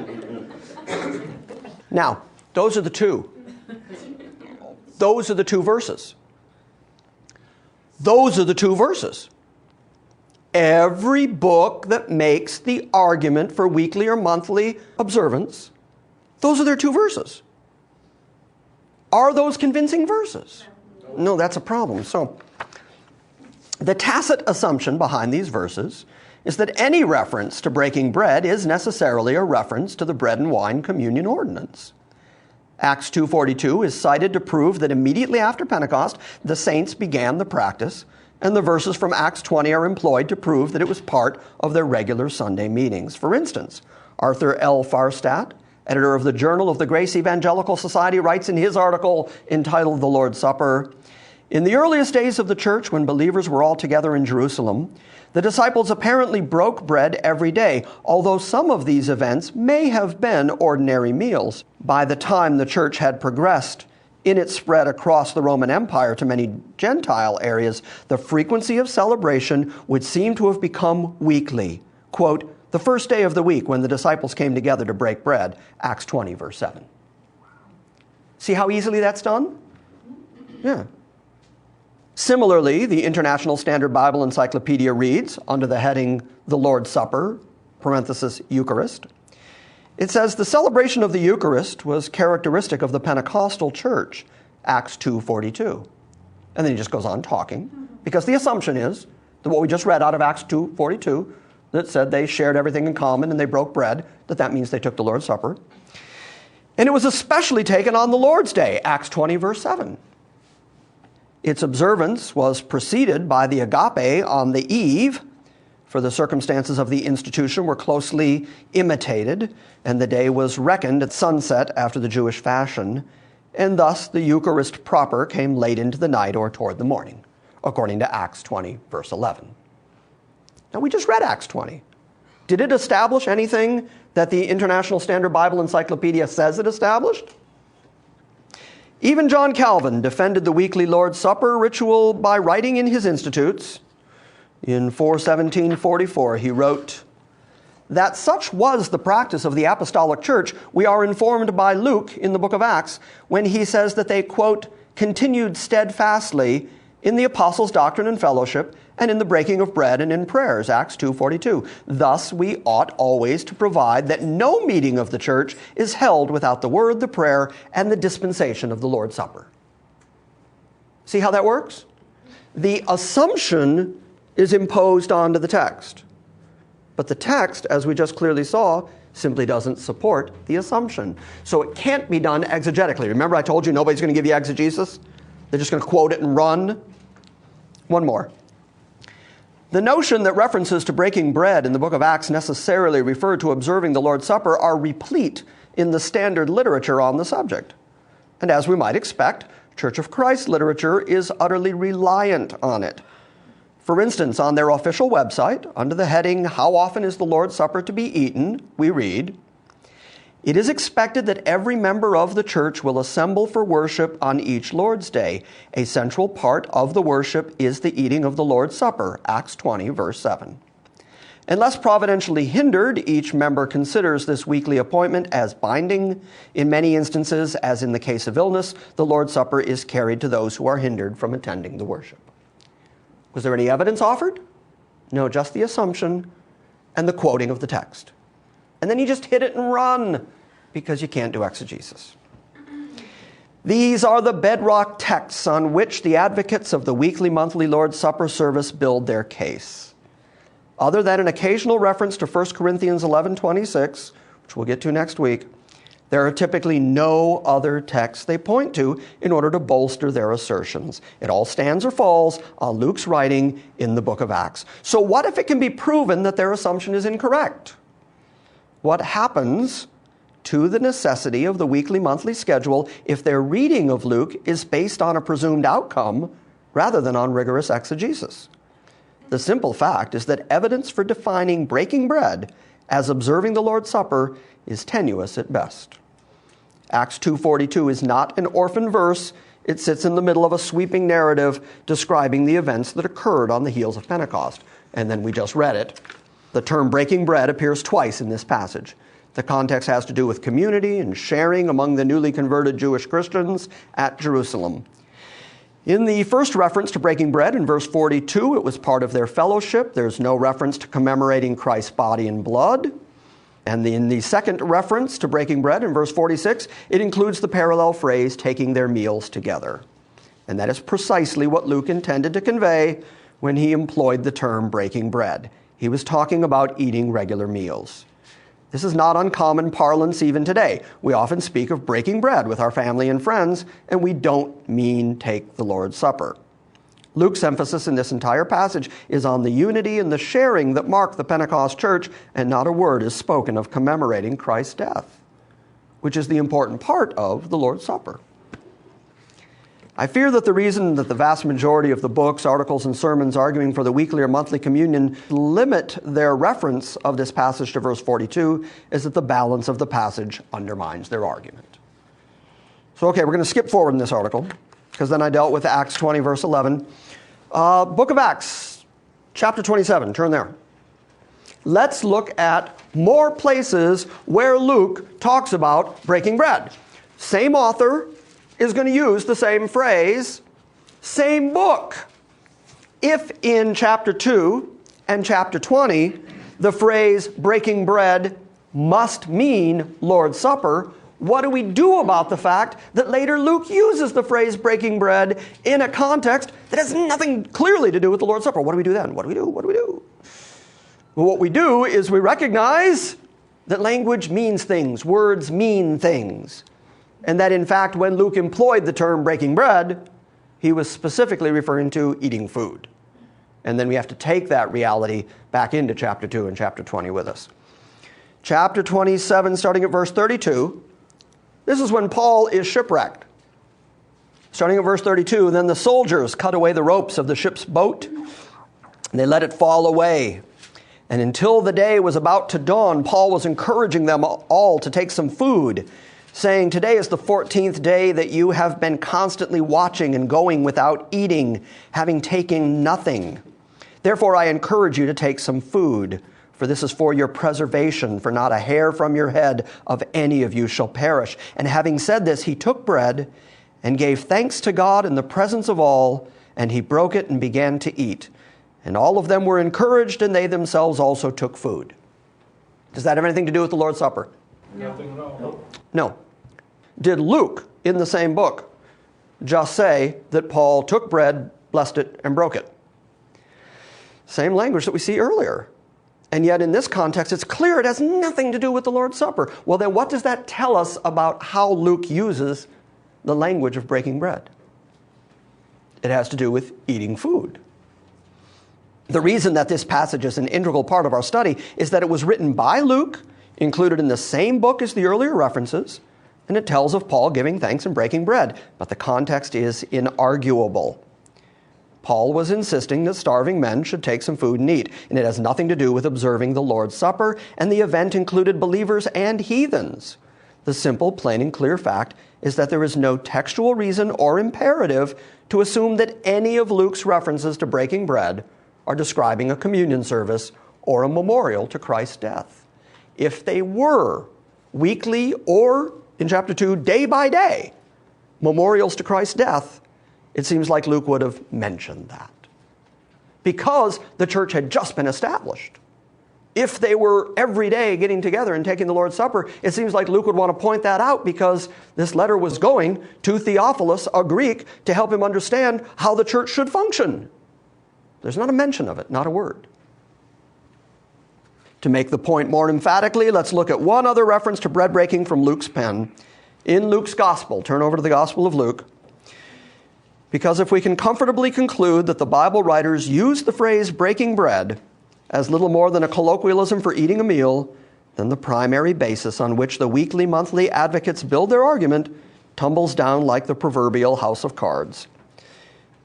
Now, those are the two. Those are the two verses. Those are the two verses. Every book that makes the argument for weekly or monthly observance, those are their two verses. Are those convincing verses? No, that's a problem. So, the tacit assumption behind these verses is that any reference to breaking bread is necessarily a reference to the bread and wine communion ordinance. Acts 2:42 is cited to prove that immediately after Pentecost, the saints began the practice, and the verses from Acts 20 are employed to prove that it was part of their regular Sunday meetings. For instance, Arthur L. Farstadt, editor of the Journal of the Grace Evangelical Society, writes in his article entitled The Lord's Supper, "In the earliest days of the church, when believers were all together in Jerusalem, the disciples apparently broke bread every day, although some of these events may have been ordinary meals. By the time the church had progressed in its spread across the Roman Empire to many Gentile areas, the frequency of celebration would seem to have become weekly." Quote, "The first day of the week when the disciples came together to break bread," Acts 20, verse 7. See how easily that's done? Yeah. Similarly, the International Standard Bible Encyclopedia reads, under the heading, "The Lord's Supper," parenthesis, Eucharist, it says, "The celebration of the Eucharist was characteristic of the Pentecostal church," Acts 2:42. And then he just goes on talking, because the assumption is that what we just read out of Acts 2:42, that said they shared everything in common and they broke bread, that means they took the Lord's Supper. And it was especially taken on the Lord's Day, Acts 20, verse 7. Its observance was preceded by the agape on the eve, for the circumstances of the institution were closely imitated, and the day was reckoned at sunset after the Jewish fashion, and thus the Eucharist proper came late into the night or toward the morning, according to Acts 20, verse 11. Now, we just read Acts 20. Did it establish anything that the International Standard Bible Encyclopedia says it established? Even John Calvin defended the weekly Lord's Supper ritual by writing in his Institutes. In 41744, he wrote, "That such was the practice of the apostolic church, we are informed by Luke in the book of Acts when he says that they, quote, continued steadfastly in the apostles' doctrine and fellowship, and in the breaking of bread and in prayers," Acts 2:42. "Thus we ought always to provide that no meeting of the church is held without the word, the prayer, and the dispensation of the Lord's Supper." See how that works? The assumption is imposed onto the text. But the text, as we just clearly saw, simply doesn't support the assumption. So it can't be done exegetically. Remember I told you nobody's going to give you exegesis? They're just going to quote it and run. One more. The notion that references to breaking bread in the book of Acts necessarily refer to observing the Lord's Supper are replete in the standard literature on the subject. And as we might expect, Church of Christ literature is utterly reliant on it. For instance, on their official website, under the heading, "How often is the Lord's Supper to be eaten?" we read, "It is expected that every member of the church will assemble for worship on each Lord's Day. A central part of the worship is the eating of the Lord's Supper," Acts 20, verse 7. Unless providentially hindered, each member considers this weekly appointment as binding. In many instances, as in the case of illness, the Lord's Supper is carried to those who are hindered from attending the worship. Was there any evidence offered? No, just the assumption and the quoting of the text. And then you just hit it and run because you can't do exegesis. These are the bedrock texts on which the advocates of the weekly, monthly Lord's Supper service build their case. Other than an occasional reference to 1 Corinthians 11:26, which we'll get to next week, there are typically no other texts they point to in order to bolster their assertions. It all stands or falls on Luke's writing in the book of Acts. So what if it can be proven that their assumption is incorrect? What happens to the necessity of the weekly, monthly schedule if their reading of Luke is based on a presumed outcome rather than on rigorous exegesis? The simple fact is that evidence for defining breaking bread as observing the Lord's Supper is tenuous at best. Acts 2:42 is not an orphan verse. It sits in the middle of a sweeping narrative describing the events that occurred on the heels of Pentecost. And then we just read it. The term breaking bread appears twice in this passage. The context has to do with community and sharing among the newly converted Jewish Christians at Jerusalem. In the first reference to breaking bread in verse 42, it was part of their fellowship. There's no reference to commemorating Christ's body and blood. And in the second reference to breaking bread in verse 46, it includes the parallel phrase, taking their meals together. And that is precisely what Luke intended to convey when he employed the term breaking bread. He was talking about eating regular meals. This is not uncommon parlance even today. We often speak of breaking bread with our family and friends, and we don't mean take the Lord's Supper. Luke's emphasis in this entire passage is on the unity and the sharing that mark the Pentecost church, and not a word is spoken of commemorating Christ's death, which is the important part of the Lord's Supper. I fear that the reason that the vast majority of the books, articles, and sermons arguing for the weekly or monthly communion limit their reference of this passage to verse 42 is that the balance of the passage undermines their argument. So, we're going to skip forward in this article, because then I dealt with Acts 20, verse 11. Book of Acts, chapter 27, turn there. Let's look at more places where Luke talks about breaking bread. Same author is going to use the same phrase, same book. If in chapter 2 and chapter 20, the phrase breaking bread must mean Lord's Supper, what do we do about the fact that later Luke uses the phrase breaking bread in a context that has nothing clearly to do with the Lord's Supper? What do we do then? What do we do? Well, what we do is we recognize that language means things, words mean things. And that, in fact, when Luke employed the term breaking bread, he was specifically referring to eating food. And then we have to take that reality back into chapter 2 and chapter 20 with us. Chapter 27, starting at verse 32, this is when Paul is shipwrecked. Starting at verse 32, then the soldiers cut away the ropes of the ship's boat, and they let it fall away. And until the day was about to dawn, Paul was encouraging them all to take some food, saying, today is the 14th day that you have been constantly watching and going without eating, having taken nothing. Therefore, I encourage you to take some food, for this is for your preservation, for not a hair from your head of any of you shall perish. And having said this, he took bread and gave thanks to God in the presence of all, and he broke it and began to eat. And all of them were encouraged, and they themselves also took food. Does that have anything to do with the Lord's Supper? Nothing at all. No. Did Luke, in the same book, just say that Paul took bread, blessed it, and broke it? Same language that we see earlier. And yet in this context, it's clear it has nothing to do with the Lord's Supper. Well, then what does that tell us about how Luke uses the language of breaking bread? It has to do with eating food. The reason that this passage is an integral part of our study is that it was written by Luke, included in the same book as the earlier references, and it tells of Paul giving thanks and breaking bread. But the context is inarguable. Paul was insisting that starving men should take some food and eat, and it has nothing to do with observing the Lord's Supper, and the event included believers and heathens. The simple, plain, and clear fact is that there is no textual reason or imperative to assume that any of Luke's references to breaking bread are describing a communion service or a memorial to Christ's death. If they were weekly or, in chapter 2, day by day memorials to Christ's death, it seems like Luke would have mentioned that, because the church had just been established. If they were every day getting together and taking the Lord's Supper, it seems like Luke would want to point that out, because this letter was going to Theophilus, a Greek, to help him understand how the church should function. There's not a mention of it, not a word. To make the point more emphatically, let's look at one other reference to bread breaking from Luke's pen. In Luke's Gospel, turn over to the Gospel of Luke, because if we can comfortably conclude that the Bible writers used the phrase breaking bread as little more than a colloquialism for eating a meal, then the primary basis on which the weekly, monthly advocates build their argument tumbles down like the proverbial house of cards.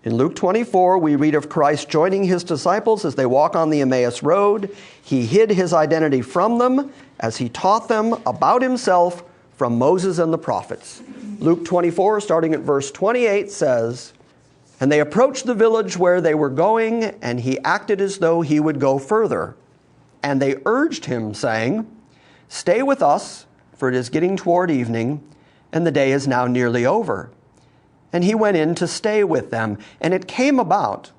In Luke 24, we read of Christ joining his disciples as they walk on the Emmaus Road. He hid his identity from them as he taught them about himself from Moses and the prophets. Luke 24, starting at verse 28, says, "And they approached the village where they were going, and he acted as though he would go further. And they urged him, saying, 'Stay with us, for it is getting toward evening, and the day is now nearly over.' And he went in to stay with them. And it came about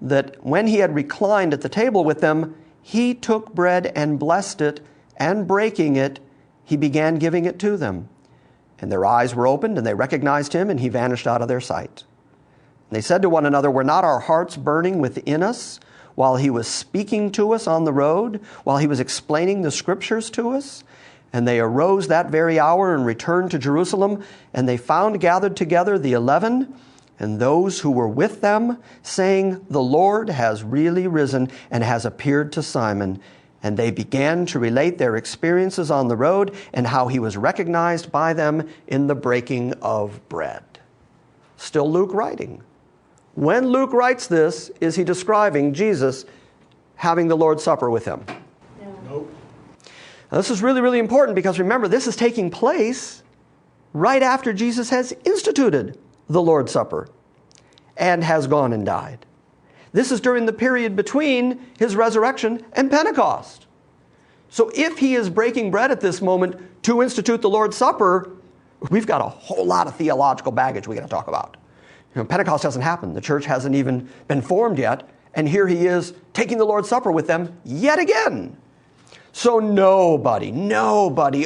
that when he had reclined at the table with them, he took bread and blessed it, and breaking it, he began giving it to them. And their eyes were opened, and they recognized him, and he vanished out of their sight. And they said to one another, 'Were not our hearts burning within us while he was speaking to us on the road, while he was explaining the scriptures to us?' And they arose that very hour and returned to Jerusalem, and they found gathered together the 11 and those who were with them, saying, 'The Lord has really risen and has appeared to Simon.' And they began to relate their experiences on the road and how he was recognized by them in the breaking of bread." Still Luke writing. When Luke writes this, is he describing Jesus having the Lord's Supper with him? Nope. Now, this is really, really important, because remember, this is taking place right after Jesus has instituted the Lord's Supper and has gone and died. This is during the period between his resurrection and Pentecost. So if he is breaking bread at this moment to institute the Lord's Supper, we've got a whole lot of theological baggage we got to talk about. Pentecost hasn't happened. The church hasn't even been formed yet. And here he is taking the Lord's Supper with them yet again. So nobody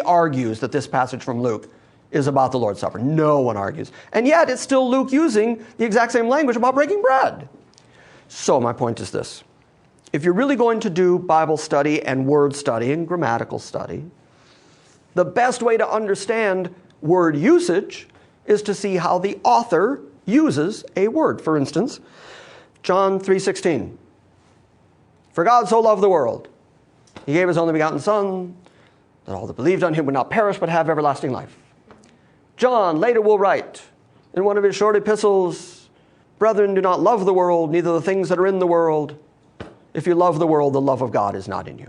argues that this passage from Luke is about the Lord's Supper. No one argues. And yet it's still Luke using the exact same language about breaking bread. So my point is this. If you're really going to do Bible study and word study and grammatical study, the best way to understand word usage is to see how the author uses a word. For instance, John 3:16. "For God so loved the world, he gave his only begotten Son, that all that believed on him would not perish but have everlasting life." John later will write in one of his short epistles, "Brethren, do not love the world, neither the things that are in the world. If you love the world, the love of God is not in you."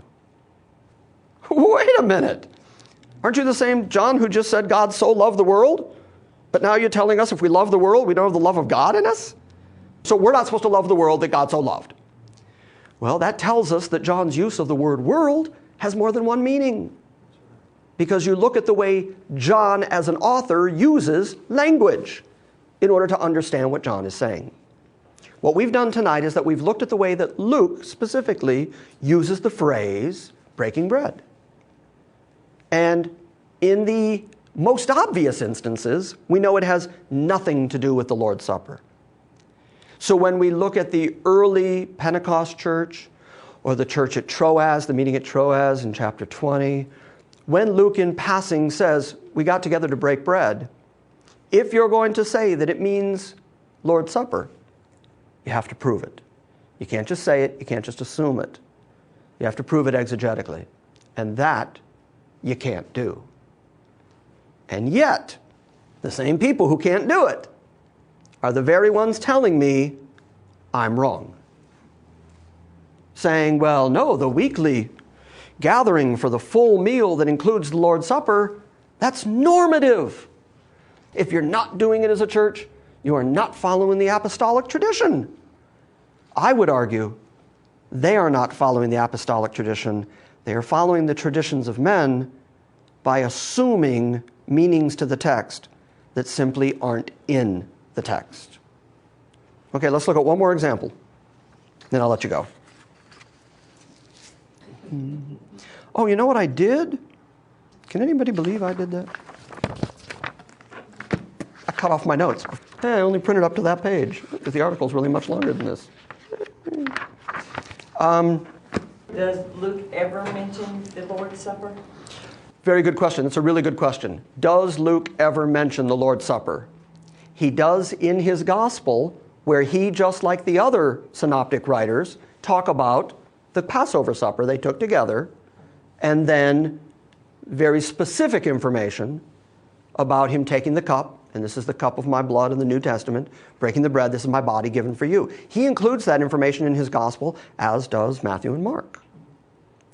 Wait a minute. Aren't you the same John who just said God so loved the world? But now you're telling us if we love the world, we don't have the love of God in us? So we're not supposed to love the world that God so loved. Well, that tells us that John's use of the word world has more than one meaning. Because you look at the way John as an author uses language in order to understand what John is saying. What we've done tonight is that we've looked at the way that Luke specifically uses the phrase breaking bread. And in the most obvious instances, we know it has nothing to do with the Lord's Supper. So when we look at the early Pentecost church, or the church at Troas, the meeting at Troas in chapter 20, when Luke in passing says, "We got together to break bread," if you're going to say that it means Lord's Supper, you have to prove it. You can't just say it. You can't just assume it. You have to prove it exegetically. And that you can't do. And yet, the same people who can't do it are the very ones telling me I'm wrong. Saying, well, no, the weekly gathering for the full meal that includes the Lord's Supper, that's normative. If you're not doing it as a church, you are not following the apostolic tradition. I would argue they are not following the apostolic tradition. They are following the traditions of men by assuming meanings to the text that simply aren't in the text. Okay, let's look at one more example. Then I'll let you go. Oh, you know what I did? Can anybody believe I did that? I cut off my notes. Hey, I only printed up to that page because the article's really much longer than this. Does Luke ever mention the Lord's Supper? Very good question. It's a really good question. Does Luke ever mention the Lord's Supper? He does in his gospel, where he, just like the other synoptic writers, talk about the Passover supper they took together, and then very specific information about him taking the cup, and this is the cup of my blood in the New Testament, breaking the bread, this is my body given for you. He includes that information in his gospel, as does Matthew and Mark.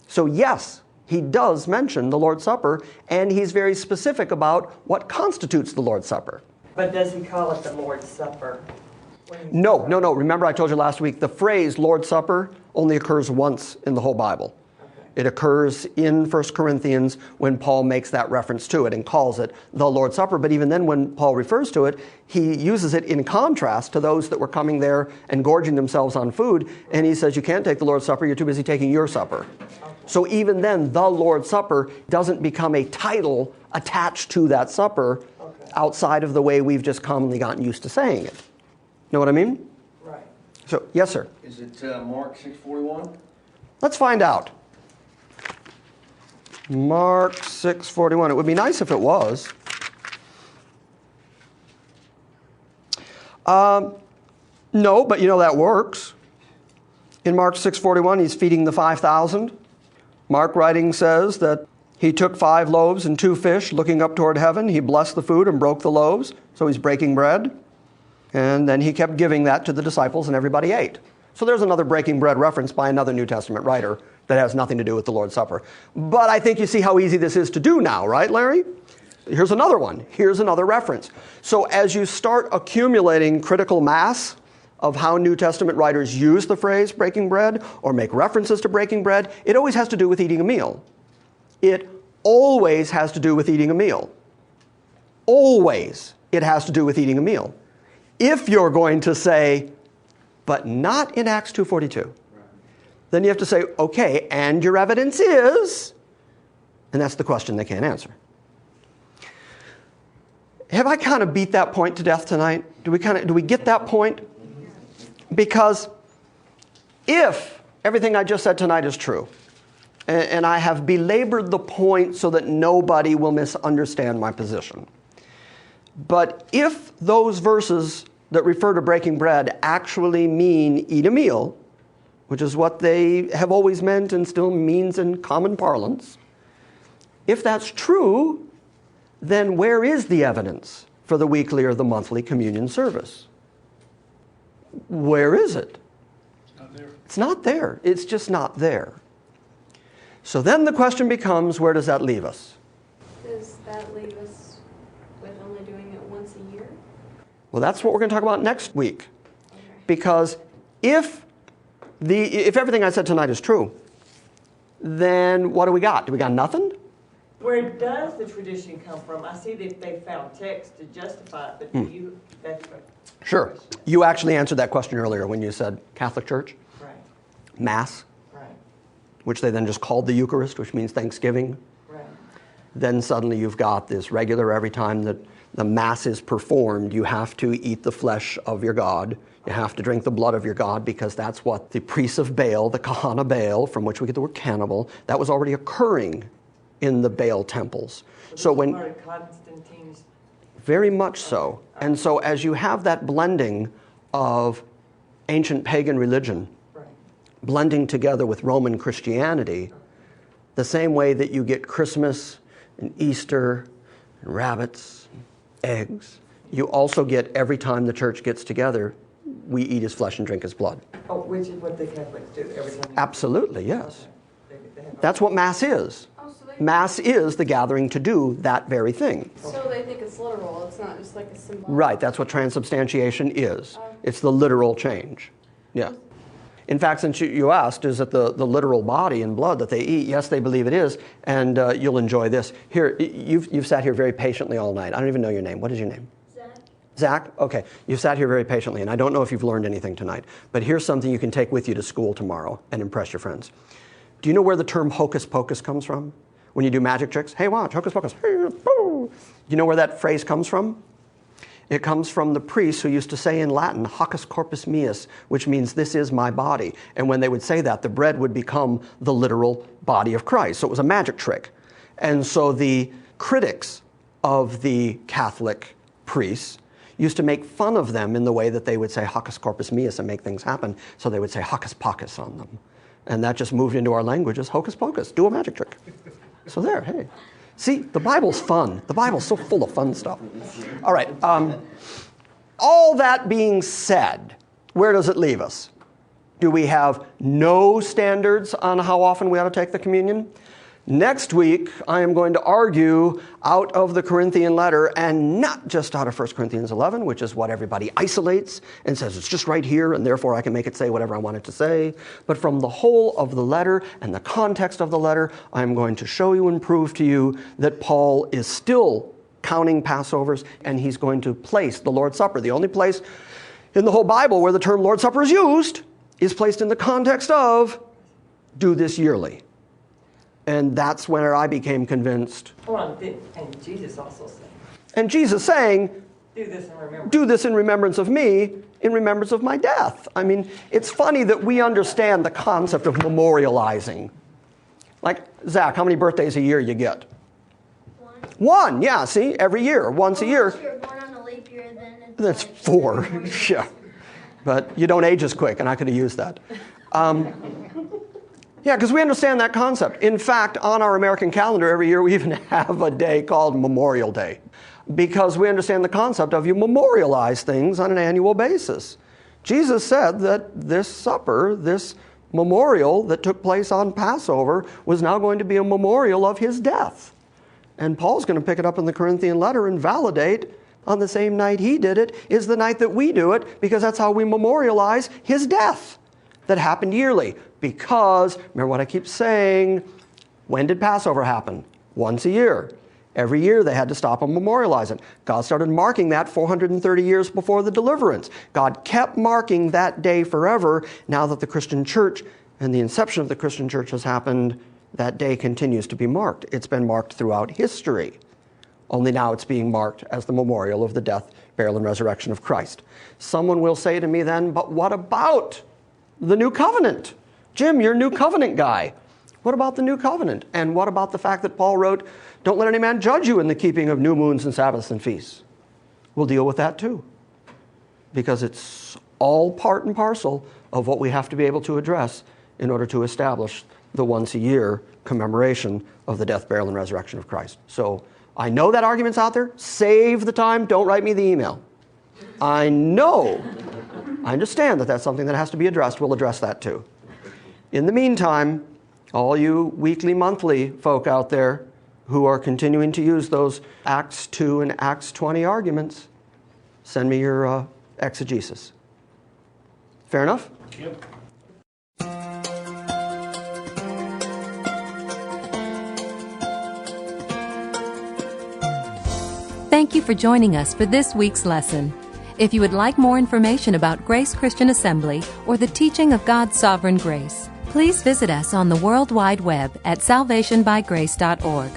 So yes, he does mention the Lord's Supper, and he's very specific about what constitutes the Lord's Supper. But does he call it the Lord's Supper? No. Remember I told you last week, the phrase Lord's Supper only occurs once in the whole Bible. It occurs in 1 Corinthians when Paul makes that reference to it and calls it the Lord's Supper. But even then when Paul refers to it, he uses it in contrast to those that were coming there and gorging themselves on food. And he says, you can't take the Lord's Supper, you're too busy taking your supper. So even then, the Lord's Supper doesn't become a title attached to that supper outside of the way we've just commonly gotten used to saying it. Know what I mean? Right. So, yes, sir. Is it Mark 6:41? Let's find out. Mark 6:41. It would be nice if it was. No, but you know that works. In Mark 6:41, he's feeding the 5,000. Mark writing says that he took 5 loaves and 2 fish, looking up toward heaven. He blessed the food and broke the loaves, so he's breaking bread. And then he kept giving that to the disciples, and everybody ate. So there's another breaking bread reference by another New Testament writer that has nothing to do with the Lord's Supper. But I think you see how easy this is to do now, right, Larry? Here's another one. Here's another reference. So as you start accumulating critical mass of how New Testament writers use the phrase breaking bread or make references to breaking bread, it always has to do with eating a meal. It always has to do with eating a meal. Always it has to do with eating a meal. If you're going to say, but not in Acts 2:42, then you have to say, okay, and your evidence is, and that's the question they can't answer. Have I kind of beat that point to death tonight? Do we get that point? Because if everything I just said tonight is true, and I have belabored the point so that nobody will misunderstand my position, but if those verses that refer to breaking bread actually mean eat a meal, which is what they have always meant and still means in common parlance, if that's true, then where is the evidence for the weekly or the monthly communion service? Where is it? It's not there. It's just not there. So then the question becomes, where does that leave us? Does that leave us with only doing it once a year? Well, that's what we're going to talk about next week. Okay. Because if everything I said tonight is true, then what do we got? Do we got nothing? Where does the tradition come from? I see that they found text to justify it, but do you, that's right. Sure. You actually answered that question earlier when you said Catholic Church, Right, Mass, right, which they then just called the Eucharist, which means Thanksgiving. right. Then suddenly you've got this regular, every time that the Mass is performed, you have to eat the flesh of your God. You have to drink the blood of your God, because that's what the priests of Baal, the Kahana Baal, from which we get the word cannibal, that was already occurring in the Baal temples. So when Part of Constantine's. Very much so. And so as you have that blending of ancient pagan religion, Right. blending together with Roman Christianity, the same way that you get Christmas and Easter and rabbits, eggs, you also get every time the church gets together, we eat his flesh and drink his blood. Oh, which is what the Catholics do every time. Absolutely, yes. They have That's what Mass is. Oh, so Mass is the gathering to do that very thing. so they think it's literal. It's not just like a symbol. Right, that's what transubstantiation is. It's the literal change. Yeah. In fact, since you asked, is it the literal body and blood that they eat? Yes, they believe it is, and you'll enjoy this. Here, you've sat here very patiently all night. I don't even know your name. What is your name? Zach. Zach? Okay. You've sat here very patiently, and I don't know if you've learned anything tonight, but here's something you can take with you to school tomorrow and impress your friends. Do you know where the term hocus pocus comes from? When you do magic tricks? Hey, watch, hocus pocus. Do you know where that phrase comes from? It comes from the priests who used to say in Latin, hocus corpus meus, which means this is my body. And when they would say that, the bread would become the literal body of Christ. So it was a magic trick. And so the critics of the Catholic priests used to make fun of them in the way that they would say hocus corpus meus and make things happen. So they would say hocus pocus on them. And that just moved into our language as hocus pocus, do a magic trick. So there, hey. See, the Bible's fun. The Bible's so full of fun stuff. All right. All that being said, where does it leave us? Do we have no standards on how often we ought to take the communion? Next week, I am going to argue out of the Corinthian letter, and not just out of 1 Corinthians 11, which is what everybody isolates and says it's just right here, and therefore I can make it say whatever I want it to say. But from the whole of the letter and the context of the letter, I'm going to show you and prove to you that Paul is still counting Passovers, and he's going to place the Lord's Supper. The only place in the whole Bible where the term Lord's Supper is used is placed in the context of do this yearly. And that's where I became convinced. And Jesus also said, And Jesus saying, do this in remembrance. do this in remembrance of me, in remembrance of my death. I mean, it's funny that we understand the concept of memorializing. Like, Zach, how many birthdays a year you get? One, yeah, see, every year, once a year. If you're born on a leap year, then it's That's like 4, yeah. But you don't age as quick, and I could have used that. Yeah, because we understand that concept. In fact, on our American calendar every year, we even have a day called Memorial Day, because we understand the concept of you memorialize things on an annual basis. Jesus said that this supper, this memorial that took place on Passover, was now going to be a memorial of his death. And Paul's going to pick it up in the Corinthian letter and validate on the same night he did it is the night that we do it, because that's how we memorialize his death that happened yearly. Because, remember what I keep saying, when did Passover happen? Once a year. Every year they had to stop and memorialize it. God started marking that 430 years before the deliverance. God kept marking that day forever. Now that the Christian church and the inception of the Christian church has happened, that day continues to be marked. It's been marked throughout history. Only now it's being marked as the memorial of the death, burial, and resurrection of Christ. Someone will say to me then, but what about the new covenant? Jim, you're a new covenant guy. What about the new covenant? And what about the fact that Paul wrote, don't let any man judge you in the keeping of new moons and Sabbaths and feasts? We'll deal with that too, because it's all part and parcel of what we have to be able to address in order to establish the once a year commemoration of the death, burial, and resurrection of Christ. So I know that argument's out there. Save the time. Don't write me the email. I understand that that's something that has to be addressed. We'll address that too. In the meantime, all you weekly, monthly folk out there who are continuing to use those Acts 2 and Acts 20 arguments, send me your exegesis. Fair enough? Yep. Thank you for joining us for this week's lesson. If you would like more information about Grace Christian Assembly or the teaching of God's sovereign grace, please visit us on the World Wide Web at salvationbygrace.org.